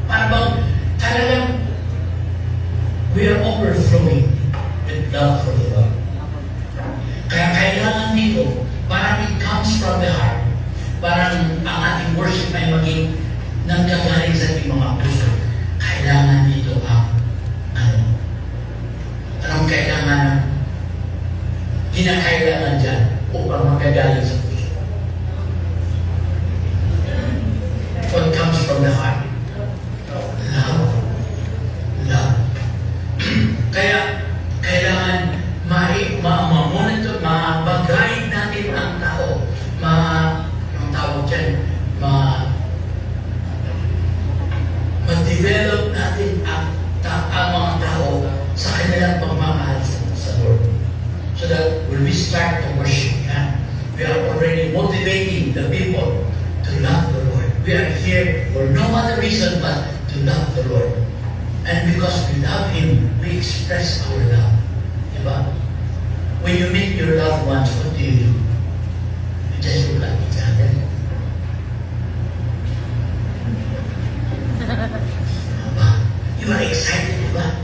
Para bang talagang we are overflowing with love for the Lord. Kaya kailangan dito, parang it comes from the heart. Parang ang ating worship ay maging nanggagaling sa ating mga puso. Kailangan dito ang start to worship God. We are already motivating the people to love the Lord. We are here for no other reason but to love the Lord. And because we love Him, we express our love. Diba? When you meet your loved ones, what do? You just look at each other. Diba? You are excited, diba?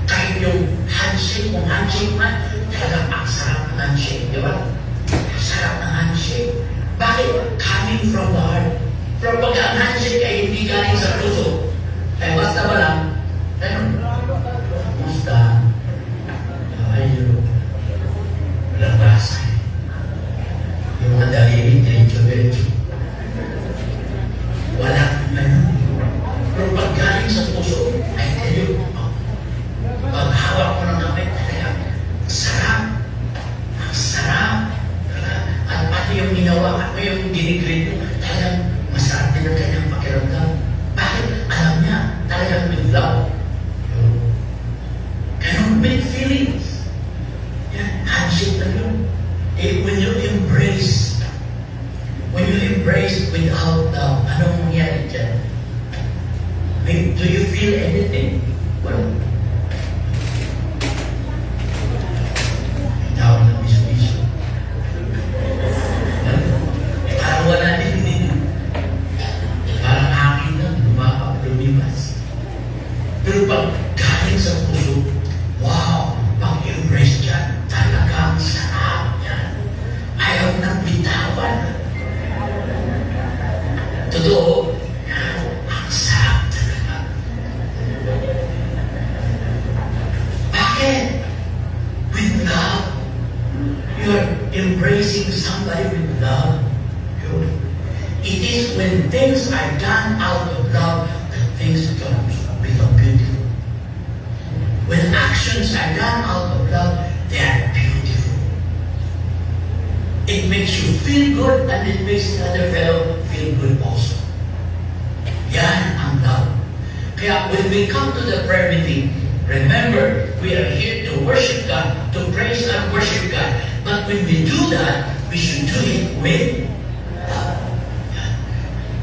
Kahit yung handshake, kung handshake man, talagang ang sarap ng handshake, diba? Ang sarap ng handshake. Bakit? Coming from the heart. Pero pag ang handshake ay hindi galing sa puso, ay basta ba lang, kumusta? Ayun. Walang basa. Yung mga daliri, diretso-diretso. Walang ano. Pero pag galing sa puso, ay tayo. Pag hawak mo ng kamay, talagang sarap. Ang sarap. At pati yung ginawa mo, yung ginigrid mo, talagang masarap din ang kanyang pakiramdam. Bakit? Alam niya, talagang with love. Ganun with feelings. Yan, handshake na yun. When you embrace without love, anong mangyari dyan? Do you feel anything? Well, tawag ng biso-biso. Parang wala din. Parang hangin na, lumipas. Pero pag galing sa puso, wow, pag-embrace dyan, talagang sarap yan. Ayaw nang bitawan. Totoo, yan, ang sarap talaga. Bakit? With love. You're embracing somebody with love. It is when things are done out of love that things become beautiful. When actions are done out of love, they are beautiful. It makes you feel good and it makes the other fellow feel good also. Yan ang love. Kaya when we come to the prayer meeting, remember, we are here to worship God, to praise and worship God. But when we do that, we should do it with love.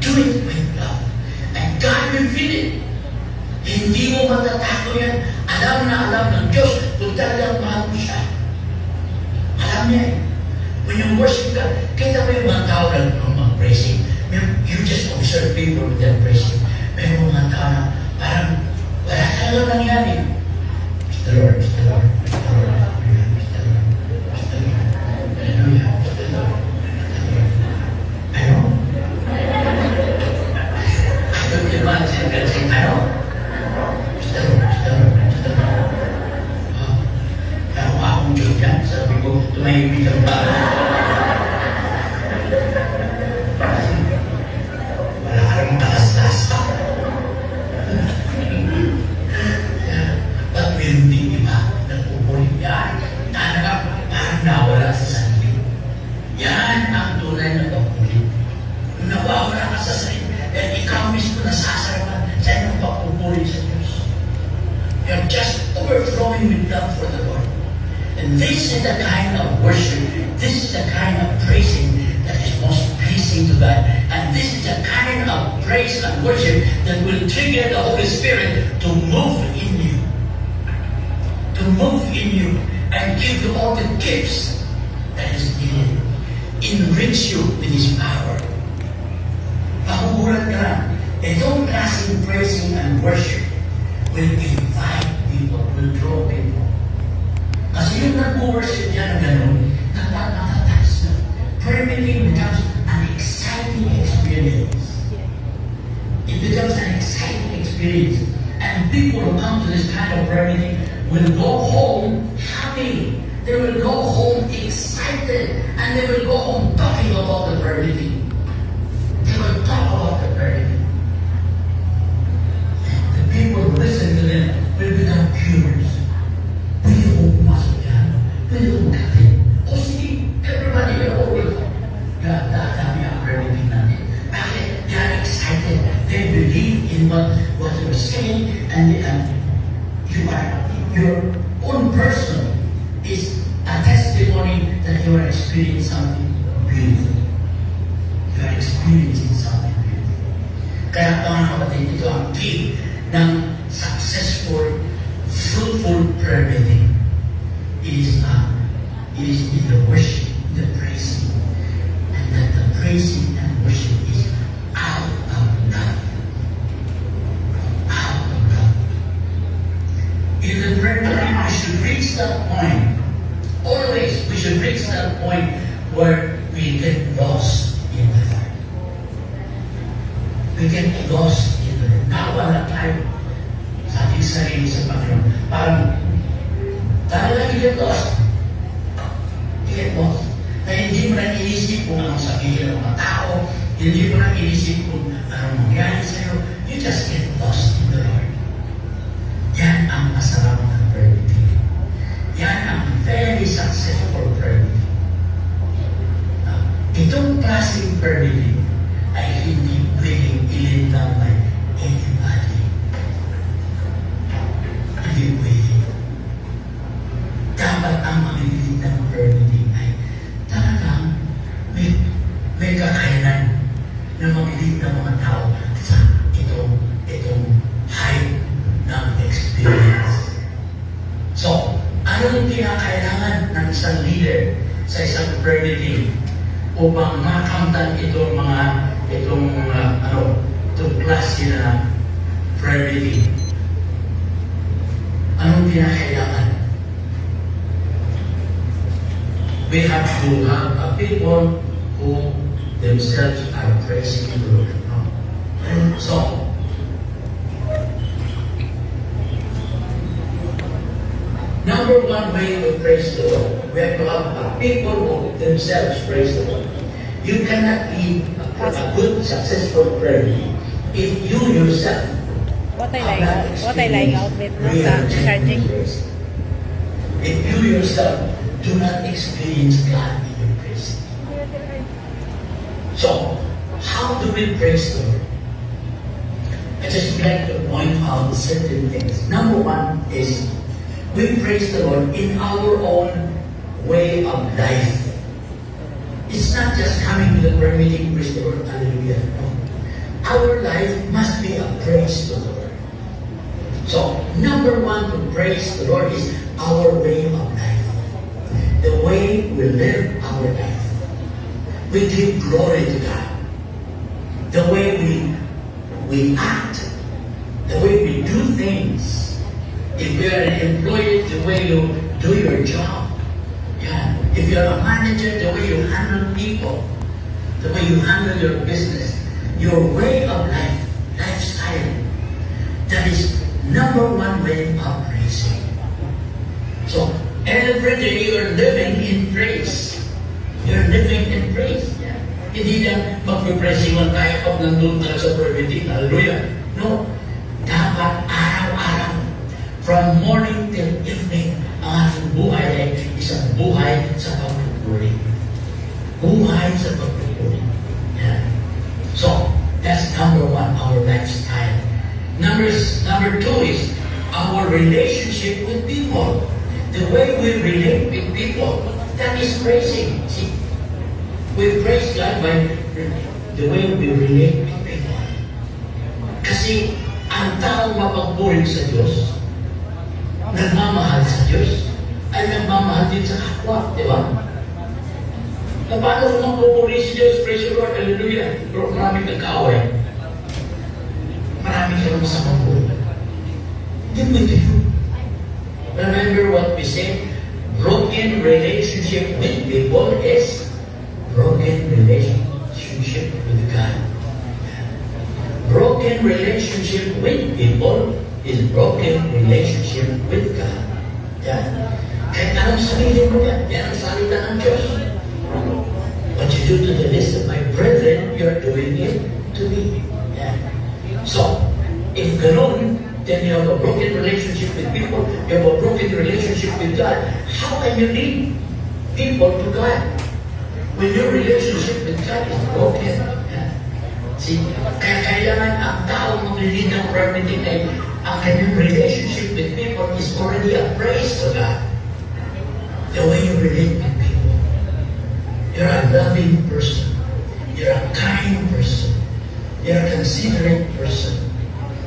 Do it with love. And God will feel it. Hindi mo matatago yan. Alam na alam ng Diyos kung talagang mahal mo siya. Alam niya eh. When you worship God, kita mo yung mga tao na mag-praising. You just observe people with their praising. May mga tao na parang wala talagang nangyari. Mr. Lord, Mr. Lord, Mr. Lord, Mr. Lord, Mr. Lord. Hallelujah, Mr. Lord, Mr. Lord. Ano? I don't imagine that saying, ano? Mr. Lord, Mr. Lord, Mr. Lord. Kaya akong Diyos yan, sabi ko, tumahimik ang bahay. Wala ka rin talas-talas. But hindi iba, nagpupulit yan. Talaga, parang nawala sa sarili. Yan ang tunay na pagpulit. Nawawala ka sa sarili. At ikaw mismo nasasarapan sa inyong pagpupulit sa Diyos. You're just overflowing with love for the Lord. And this is the kind of worship, this is the kind of praising that is most pleasing to God. And this is the kind of praise and worship that will trigger the Holy Spirit to move in you. To move in you and give you all the gifts that is needed. Enrich you with His power. Mahuhulat ka lang. Itong klaseng praising and worship will invite people, will draw people. Kasi yung nag-worship niya ng gano'n, nakataas na. Prayer meeting becomes an exciting experience. It becomes an exciting experience. And people who come to this kind of prayer meeting will go home happy. They will go home excited. And they will go home talking about the prayer meeting. They will talk about the prayer meeting. And the people who listen to them will become curious. Pwede ko pumasok yan? Pwede ko magkatid? O sige, everybody will hold it. Dami ang prayer meeting natin. Bakit? They are excited. They believe in what you're saying, and your own person is a testimony that you are experiencing something beautiful. You are experiencing something beautiful. Kaya mga kapatid, ito ang key ng successful, fruitful prayer meeting. It is in the worship, in the praising. And that the praising and worship is out of love. Out of love. In the prayer meeting, we should reach that point. Always, we should reach that point where we get lost in the Lord. We get lost in the Lord. Nawala tayo sa ating sarili sa Panginoon. Parang, tayo lang get lost. Get lost. Na hindi mo na inisip kung anong sabihin ng mga tao, hindi mo na inisip kung anong mangyari sa'yo. You just get lost in the Lord. Yan ang masarap ng prayer meeting. Yan ang very successful prayer meeting. Itong klaseng prayer meeting ay hindi pwedeng ilinlang by anybody. Hindi pwede. Dapat ang makikinig ng prayer meeting ay talagang may kakayanan na makikinig ng mga tao sa itong height ng experience. So, anong kinakailangan ng isang leader sa isang prayer meeting upang makamtan itong klase na prayer meeting? Anong kinakailangan? We have to have a people who themselves are praising the Lord. And so, number one way to praise the Lord, we have to have a people who themselves praise the Lord. You cannot be a good, successful prayer meeting if you yourself What I like outfit no sa charging. if you yourself do not experience God in your praise. So, how do we praise the Lord? I just like to point out certain things. Number one is we praise the Lord in our own way of life. It's not just coming to the prayer meeting, praise the Lord, hallelujah. No. Our life must be a praise to the Lord. So, number one to praise the Lord is our way of life. The way we live our life. We give glory to God. The way we act. The way we do things. If you are an employee, the way you do your job. Yeah. If you are a manager, the way you handle people. The way you handle your business. Your way of life. Lifestyle. That is number one way of praising. So, every day you're living in praise. You're living in praise. Yeah. Hindi lang mag-praising lang tayo pag nandun tayo sa prayer meeting. Hallelujah. No. Dapat araw-araw. From morning till evening, ang ating buhay ay isang buhay sa pagpupuri. Buhay sa pagpupuri. Yeah. So, that's number one, our lifestyle. Number two is our relationship with people. The way we relate with people, that is praising. See, we praise God by the way we relate with people. Kasi ang taong mapagpuri sa Diyos, nagmamahal sa Diyos, ay nagmamahal din sa kapwa, di ba? Na paano kung magpupuri si Diyos, praise the Lord, hallelujah, pero maraming nagkaaway. Marami ka naman sa pagpuri. Hindi mo ito. Remember what we said? Broken relationship with people is broken relationship with God. Broken relationship with people is broken relationship with God. Yan. Kahit anong sabihin mo yan, yan ang salita ng Diyos. What you do to the least of my brethren, you're doing it to me. Yan. So, if ganun, then you have a broken relationship with people, you have a broken relationship with God. How can you lead people to God when your relationship with God is broken? Yeah. See, kaya kailangan ang taong mag-lead ng prayer meeting ay ang kanyang relationship with people is already a praise to God. the way you relate with people. You're a loving person. You're a kind person. You're a considerate person.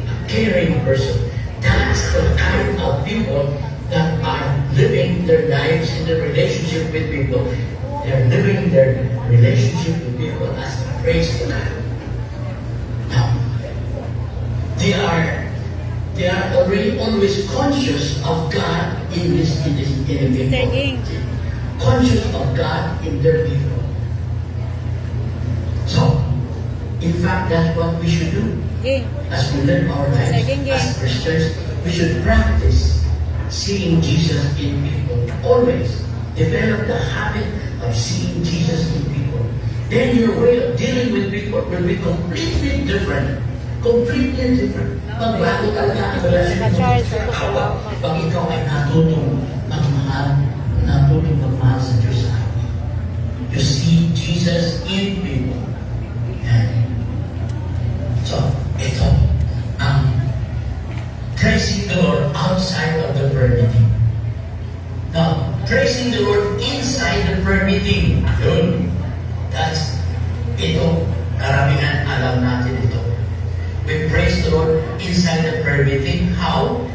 A caring person. That's the kind of people that are living their lives in the relationship with people. They're living their relationship with people as a praise to God. Now, they are already always conscious of God in people. Conscious of God in their people. So, in fact, that's what we should do. As we live our lives as Christians, we should practice seeing Jesus in people. Always develop the habit of seeing Jesus in people. Then your way of dealing with people will be completely different. Completely different. Pagbago talaga ang relasyon mo. Pag ikaw ay natutong magmahal sa Diyos sa atin. You see Jesus in people. And so, ito ang praising the Lord outside of the prayer meeting. Now, praising the Lord inside the prayer meeting. Yun. Ito, karamihan alam natin ito. We praise the Lord inside the prayer meeting. How?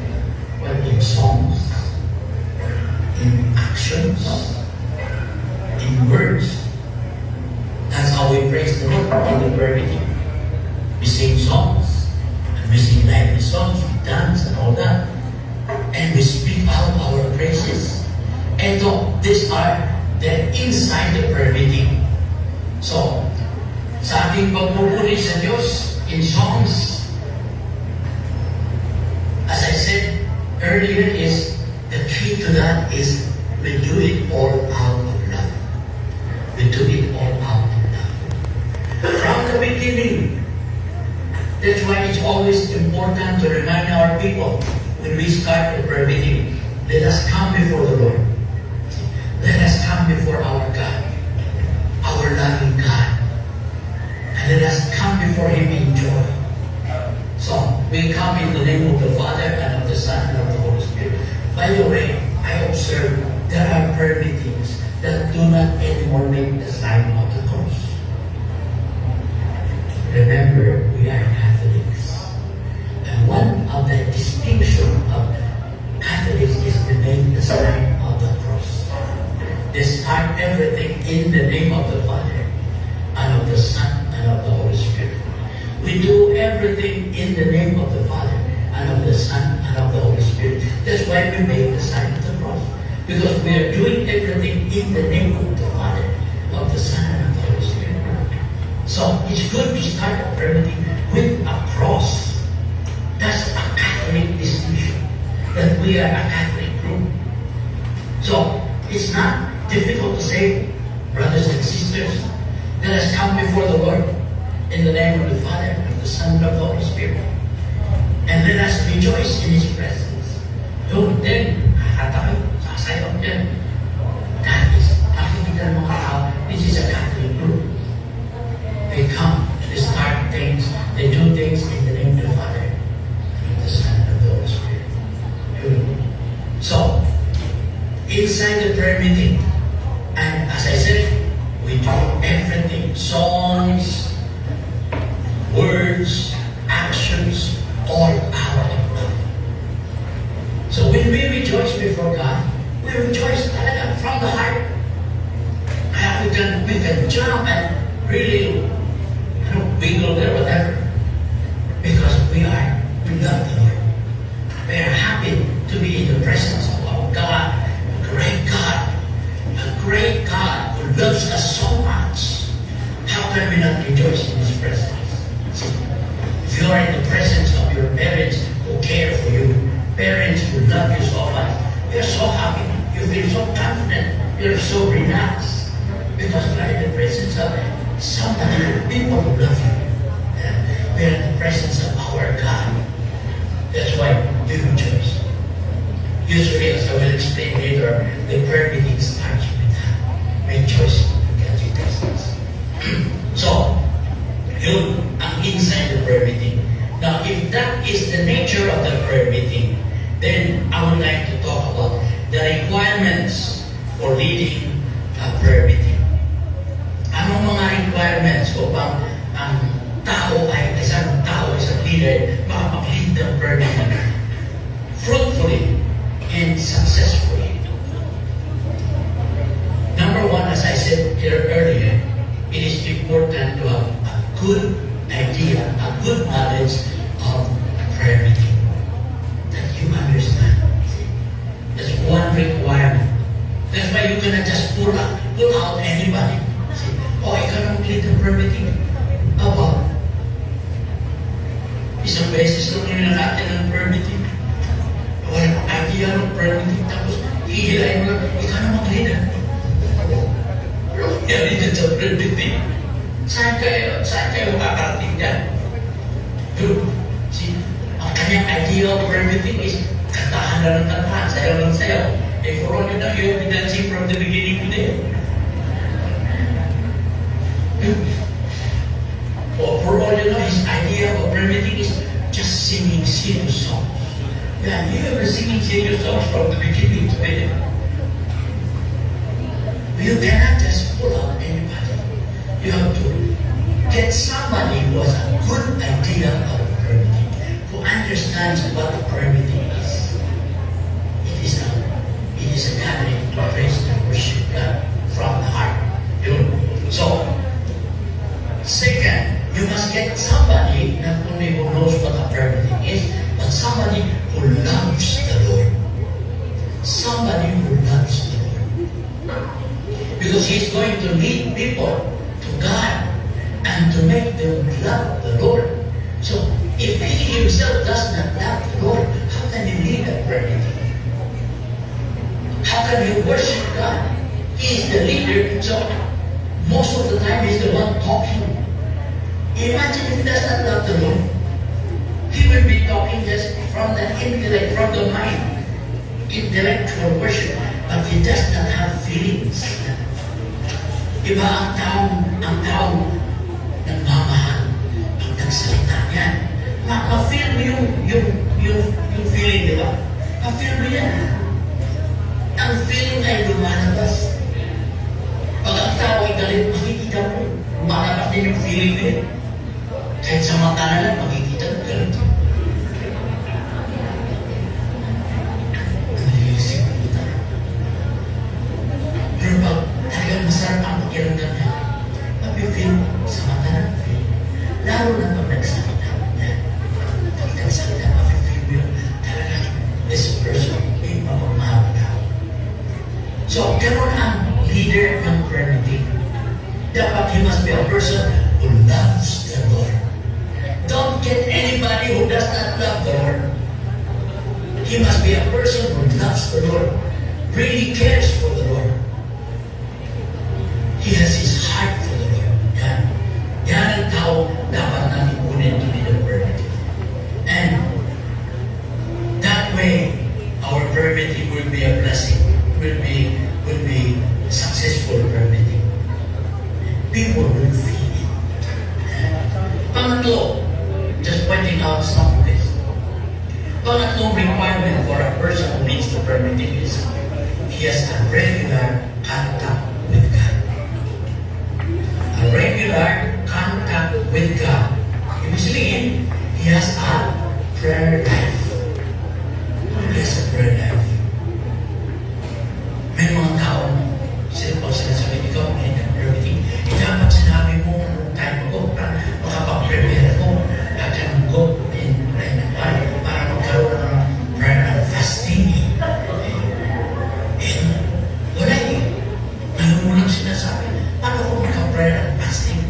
Well, in songs, in actions, in words. That's how we praise the Lord in the prayer meeting. We sing songs, and we sing lively songs, we dance and all that. And we speak out our praises. And these are the inside the prayer meeting. So, sa ating pagpupuri sa Diyos in songs, as I said earlier, is the key to that is we do it all out of love. We do it all out of love. From the beginning, that's why it's always important to remind our people when we start the prayer meeting, let us come before the Lord. Let us come before our God, our loving God. And let us come before Him in joy. So, we come in the name of the Father, and of the Son, and of the Holy Spirit. By the way, I observe there are prayer meetings that do not anymore make the sign of the cross. Remember, we are Catholics. And one of the distinction of Catholics is to make the sign of the cross. They start everything in the name of the Father, and of the Son, and of the Holy Spirit. We do everything in the name of the Father, and of the Son, and of the Holy Spirit. That's why we make the sign of the cross. Because we are doing everything in the name of the Father, of the Son, and of the Holy Spirit. So, it's good to start a prayer meeting with a cross. That's a Catholic distinction. That we are a Catholic group. So, it's not difficult to say, brothers and sisters, let us come before the Lord in the name of the Father, of the Son, and of the Holy Spirit. And let us rejoice in His presence. Yun din, tayo, sasayaw din. That is, nakikita ng mga tao, this is a Catholic group. They come, they start things, they do things in the name of the Father, and of the Son, and of the Holy Spirit. Yun. So, inside the prayer meeting, and as I said, we do everything, songs, words, actions, all out of love. So when we rejoice before God, we rejoice talaga from the heart. Kaya we can jump and really wiggle there, whatever. Because we love the Lord. We are happy to be in the presence of our God, a great God who loves us so much. How can we not rejoice in His presence? See, if you are in the presence of your parents who care for you, parents who love you so much, you're so happy, you feel so confident, you're so relaxed, because you are in the presence of somebody, people who love you. We are in the presence of our God. That's why we rejoice. Usually, as I will explain later, the prayer meeting starts with that. Rejoicing in God's presence. So, yun ang inside the prayer meeting. Now, if that is the nature of the prayer meeting, then I would like to talk about the requirements for Hihilahin mo lang, ikaw na mag-lead ha. Pero yan dyan sa prayer meeting. Saan kayo kakarating dyan? Pero, ang kanyang idea of prayer meeting is kantahan na ng kantahan, sayaw ng sayaw. Eh, for all you know, you have been dancing from the beginning to the end. Or for all you know, his idea of prayer meeting is just singing serious songs. Yeah, you have been singing serious songs from the beginning to the end. You cannot just pull out anybody. You have to get somebody who has a good idea of prayer meeting, who understands what prayer meeting is. It is a gathering to praise and worship God from the heart. So, second, you must get somebody not only who knows what a prayer meeting is, but somebody who loves the Lord. Somebody who loves the Lord. Because He's going to lead people to God and to make them love the Lord. So, if He Himself does not love the Lord, how can He lead a prayer meeting? How can He worship God? He is the leader, so most of the time He's the one talking. Imagine if He does not love the Lord. He will be talking just from the intellect, from the mind. Intellectual worship, but He does not have feelings. Iba ang taong nagmamahal, ang nagsalita niyan. Ma-feel mo yung feeling, di ba? Ma-feel mo yan. Ang feeling ay lumalabas. Pag ang tao ay galit, makikita mo. Lumalabas din yung feeling mo yun. Kahit sa mata na lang, makikita mo galit. Nalilisip mo ito. Pero pag talagang masarap ang pakiramdam niya, mapifeel sa mata na lang. Lalo na pag nagsalita niya. Pag nagsalita, mapifeel mo yun. Talagang, this person ay mapagmahal ka. So, ganun ang leader ng prayer meeting. Dapat he must be a person who loves the Lord. Don't get anybody who does not love the Lord. He must be a person who loves the Lord, really cares for the Lord. He has his heart for the Lord. Yan ang tao dapat natin kunin to be the prayer meeting. And that way, our prayer meeting will be a blessing. Will be successful prayer meeting. People will feel it. Pangatlo, just pointing out some of this. Pangatlong requirement for a person who leads the prayer meeting is he has a regular contact with God. A regular contact with God. Ibig sabihin, he has a prayer life. He has a prayer life. May mga tao, pag sinasabi, ikaw may prayer meeting, dapat sinabi mo anong time ko para makapag-prepare ko. I can go in prayer and para magkaroon ng prayer and fasting. Wala eh. Ngayon mo lang sinasabi, paano ko maka-prayer and fasting?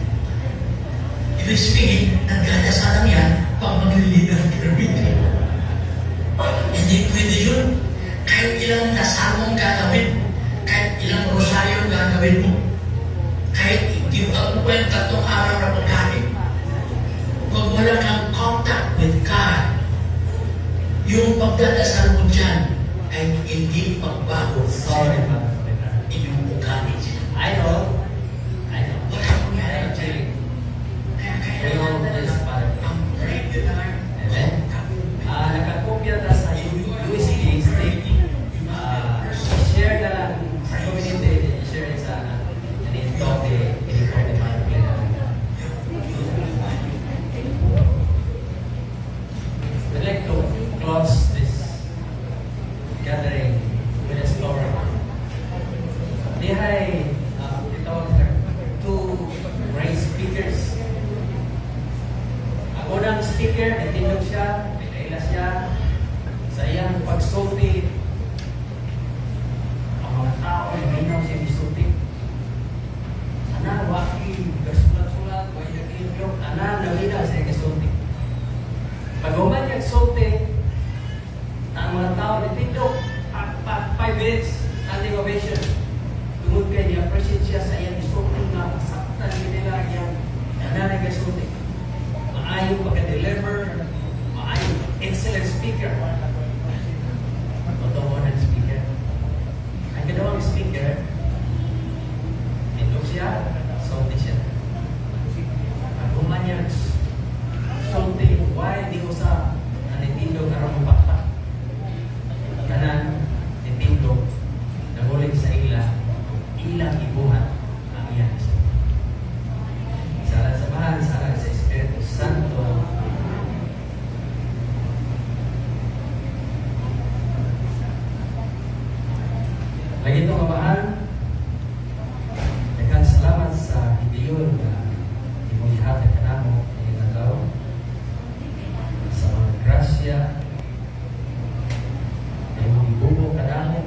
Ibig sabihin, nagdadasa lang yan pag maglilid ng prayer meeting. Hindi pwede yun. Kahit ilang dasal mong gagawin, kahit ilang rosaryo gagawin mo, kahit hindi mo ang kwenta itong araw na pagkain, kung wala kang contact with God, yung pagdadasal mo dyan ay hindi pagbago sa inyong ugali. I know. Wala akong yan. Actually, Kaya we know this part. ang regular Amen. contact with God. Nakakopya ta sa USD state. Share na sa community, share sa in-toke Manila. We'd like to close this gathering with a story. Dihay, two great speakers. Ang unang speaker, nagtindog siya, nagkaila siya sa iyang pagsulti. Ang mga tao ay minaw siya isulti. Ana, waki, gasulat-sulat, waki nag-intro, ana, naminaw siya isulti. Pag-uman niya sulti, ang mga tao nagtindog, 5 minutes, presensya sa iyang isulti nga saktan nila yang nanay kasulti. Maayo pagka-deliver, maayo, excellent speaker. Totoo na speaker. Ang ganawang speaker, siya, salty siya. Ang humanyag, salty, why di ko sa nanitindog na ramong pakpak. Kanan, nitindog, naguling sa ilang ibuhat ang iyan. Sala sa mahal, sala sa Espiritu Santo. Lagi ito kamahal, salamat sa higayon na imong ihatag kanamo ngayong adlaw sa mga grasya na imong ibubo kanamo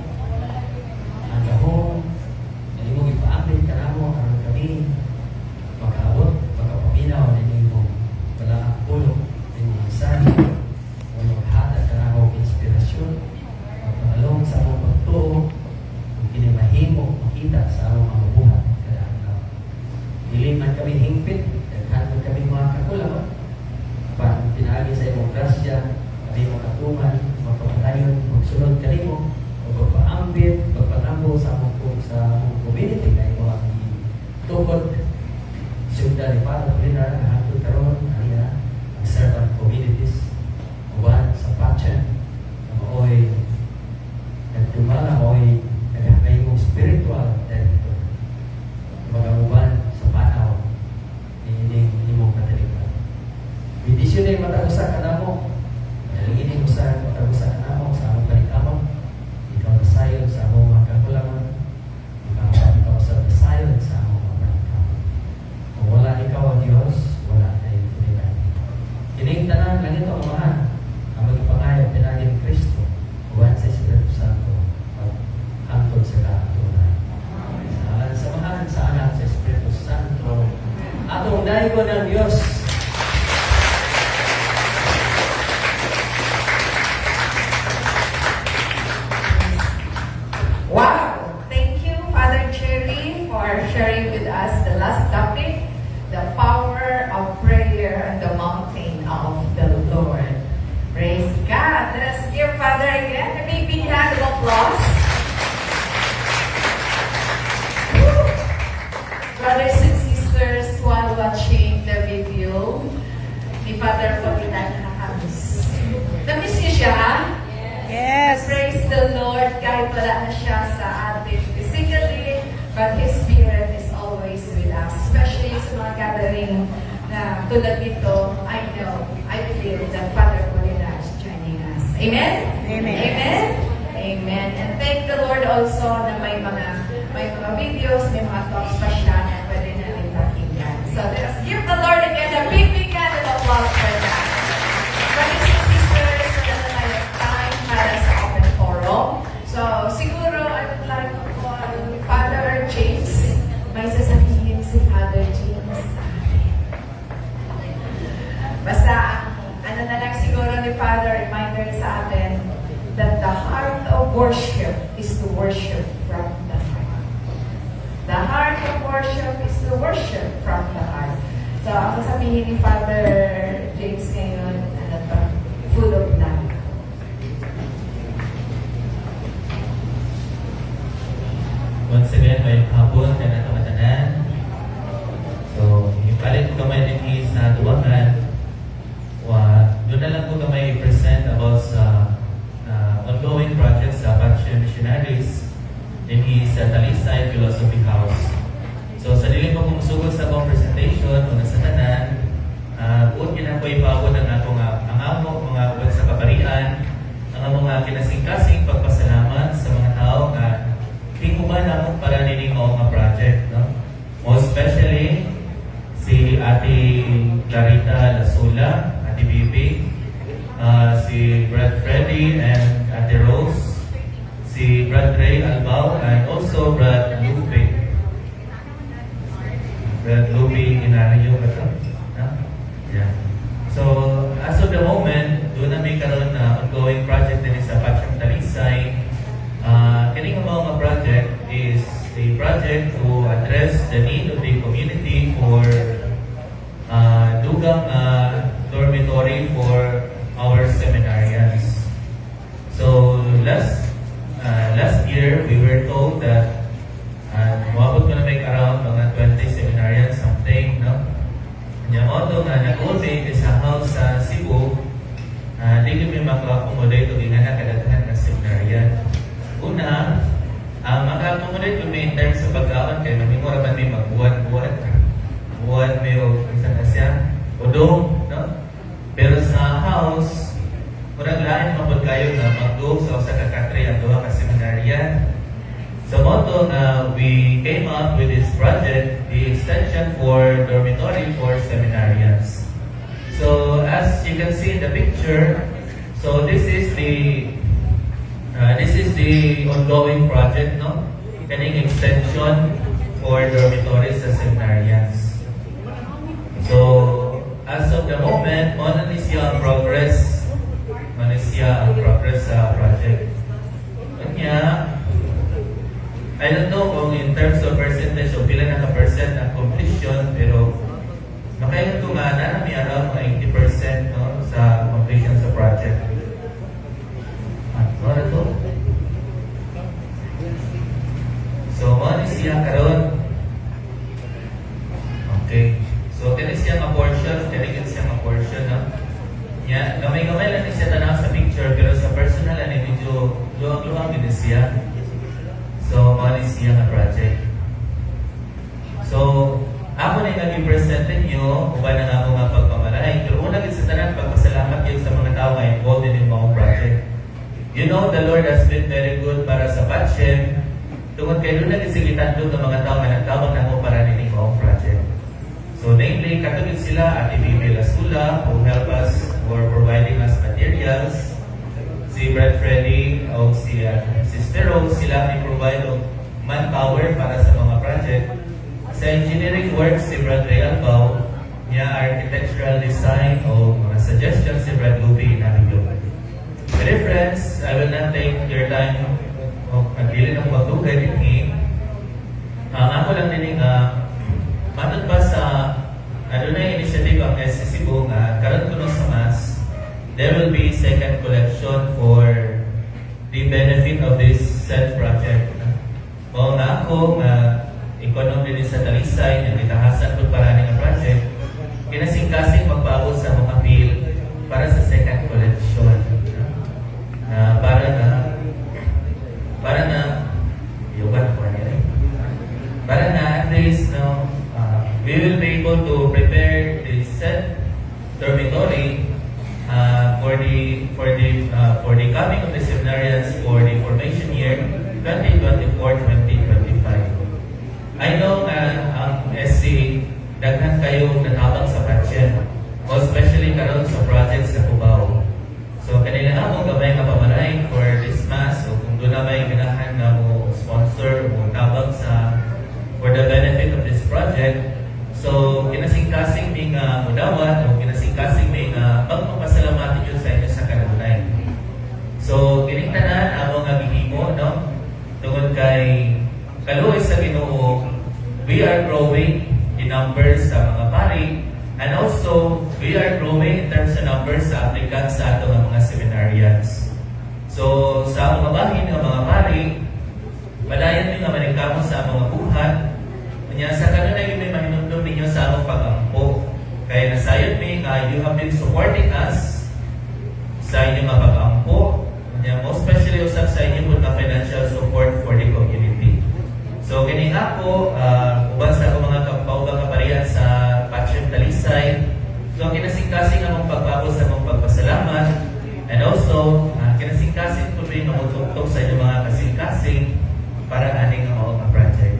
ang gahong na imong ipaambil kanamo aron kami makaabot, makapaminaw na imong wala pulong na imong mensahe o maghatag kanamo inspirasyon magpatalong sa among pagtuo kung kinimahimo makita sa among mga buhat. Dili man kami hingpit, daghan man kami mga kakulang. Pag pinaagi sa imong grasya, kami mga katuman, magpapadayon, magsunod kanimo, magpapaambit, magpatambo sa among community na imo ang tukod. Siyudad ni Father Polinar, ang hantod karon aniya ang servant communities, uwan sa Patchen, na maoy nagdumala, maoy naghamay mong spiritual director. Magamuban sa panaw ini mo katalipan. Bidisyon ay matagusa ka na mo. Nalingin mo sa matagusa ka na mo sa among balikamon. Ikaw na sayon sa among mga kakulangan. Ikaw sa sayon sa among mga balikamon. Kung wala ikaw ang Diyos, wala tayo pinilay. Kining tanan lang ito ang mahal. Ang magpangayot pinagin Kristo. Uwan sa Espiritu Santo. Pag-hantod sa kaatunan. Sa mahal sa anak sa Espiritu Santo. Atong dahil ko ng Diyos. Wow! Thank you, Father Cherry, for sharing with us the last topic, the power of prayer and the mountain of the Lord. Praise God! Let us give Father again a big hand of applause. Brothers and sisters, while watching the video, ni Father Polinar nakakamiss. Namiss niyo siya, ha? Yes. Praise the Lord, kahit wala na siya sa atin physically, but His Spirit is always with us. Especially sa mga gathering na tulad nito, I know, I believe that Father Polinar is joining us. Amen? Amen. Amen? Amen. And thank the Lord also na may mga videos, may mga talks pa siya na pwede natin pakinggan. So let us give the Lord again a big hand of applause for that. Brothers and sisters, wala na tayo time para sa open forum. So siguro, I would like to call Father James. May sasabihin si Father James sa atin. Basta, ano na lang siguro ni Father, reminder sa atin that the heart of worship is to worship from the heart. The heart of worship is to worship from the heart. So, ang sabihin ni Father James ngayon, ano to? Full of love. Once again, may hapon ka na kamatanan. So, ipalit ko kamay din sa tuwakan. Doon na lang ko kamay i-present about sa ongoing project sa Patchen Missionaries in his Talisay Philosophy House. So, sa dilim pa kong sugod sa akong presentation, una sa tanan, buot yun ako ipawod ang akong ang amok, mga uwan sa kaparian, ang mga kinasing-kasing pagpasalamat sa mga tao na hikuman amok para nining mao nga project. No? Most especially, si Ate Clarita Lasula, Ate Bibi, si Brad Freddy and Ate Rose, si Brad Ray Albao, and also Brad Lupe. Brad Lupe Inario ba ito? Yeah. So, as of the moment, doon na may karoon na ongoing project din sa Patchen Talisay. Kining mga project is a project to address the need of the community for dugang dormitory for our seminarians. So last year we were told that umabot ko na may around mga 20 seminarians something, no? Yung auto nga nag-ultimate sa house sa Cebu, di kami maka-accommodate o ginana kadaghan ng seminarian. Una, maka-accommodate kami in terms sa pag-aon kaya mamimura man may magbuwan-buwan. Buwan may o isa na siya. Udong, no? Pero sa house, murag lain mabot kayo na mag-go sa usa ka country ang duha ka seminarian. Sa motto na we came up with this project, the extension for dormitory for seminarians. So as you can see in the picture, so this is the ongoing project, no? Kaning extension for dormitories sa seminarians. So as of the moment, ano ni siya ang progress? Ano siya ang progress sa project? Kanya, I don't know kung in terms of percentage o pila na ka-percent ang completion, pero makayon ito nga na may around 80%, no, sa completion sa project. Ano ito? So, ano siya karon? Okay. So, kaya siya ma-portion, kaya siya ma-portion, no? Yeah, gamay-gamay lang siya tanaw sa picture, pero sa personal, medyo luwag-luwag din siya. So, mali siya nga project. So, ako na yung present ninyo, uban na nga mga pagpamalahay. Pero una din sa tanan, pagpasalamat yun sa mga tao nga involved in yung mga project. You know, the Lord has been very good para sa Patchen. Tungkol kayo na disilitan doon ng mga tao nga nagtawag na mo para nining mga project. So, namely, katulad sila at Bibi Lasula who help us for providing us materials. Si Brad Freddy o si Sister Rose, sila i-provide of manpower para sa mga project. Sa engineering works, si Brad Realbao, niya architectural design o mga suggestions si Brad Lupi Inabigyo. Dear friends, I will not take your time o pagpili ng magtugay din ni. Ako lang din matod pa sa adunay initiative ang SCCBO nga karon kuno sa mas there will be second collection for the benefit of this said project. Mao nga ako nga ikonom din sa Talisay nga gitahasan ko para nga project kinasing-kasing magpaabot sa mga bill para sa second collection. Para na at least no, we will be able to prepare the set dormitory for the coming of the seminarians for the formation year 2024-2025. I know ang SC daghan kayo natabang sa Patchen, especially karon sa projects sa Cubao. So kanila among gamay nga pamalain for this mass o kung doon na may ganahan na mo sponsor o tabang sa for the benefit of this project. So kinasing-kasing may mudawat o kinasing-kasing may magpapasalamatan yun sa inyo sa kanunay. So kiniktanan among gihimo, no? Tungod kay kaluoy sa Ginoo, we are growing in numbers sa mga pari, and also we are growing in terms of numbers sa applicants sa atong mga seminarians. So sa mga bahin ng mga pari, malayan din nga manikamo sa mga buhat. Kanya sa kanunay may mahinumdum ninyo sa among pag-ampo. Kaya nasayod may you have been supporting us sa inyong mga pag-ampo. Kanya most especially usap sa inyong mga financial support for the community. So kini ako, uban sa akong mga kaugang kaparihan sa Patchen Talisay. So kinasing-kasing among pagpapos sa among pagpasalamat, and also kinasing-kasing po rin namutugtog sa inyong mga kasing-kasing para aning ang mga project.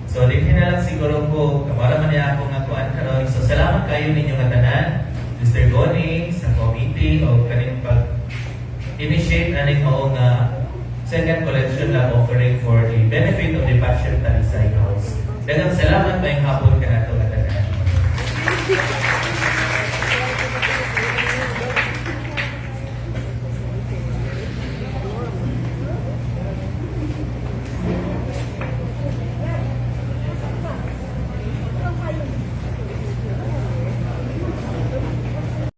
So din na lang siguro ko, kamara man niya ako nga kuan karon. So salamat kayo ninyo nga tanan, Mr. Goni, sa committee o kaning pag-initiate aning mga second collection na offering for the benefit of the Patchen Talisay House. Daghang salamat, may hapon ka na ito nga tanan.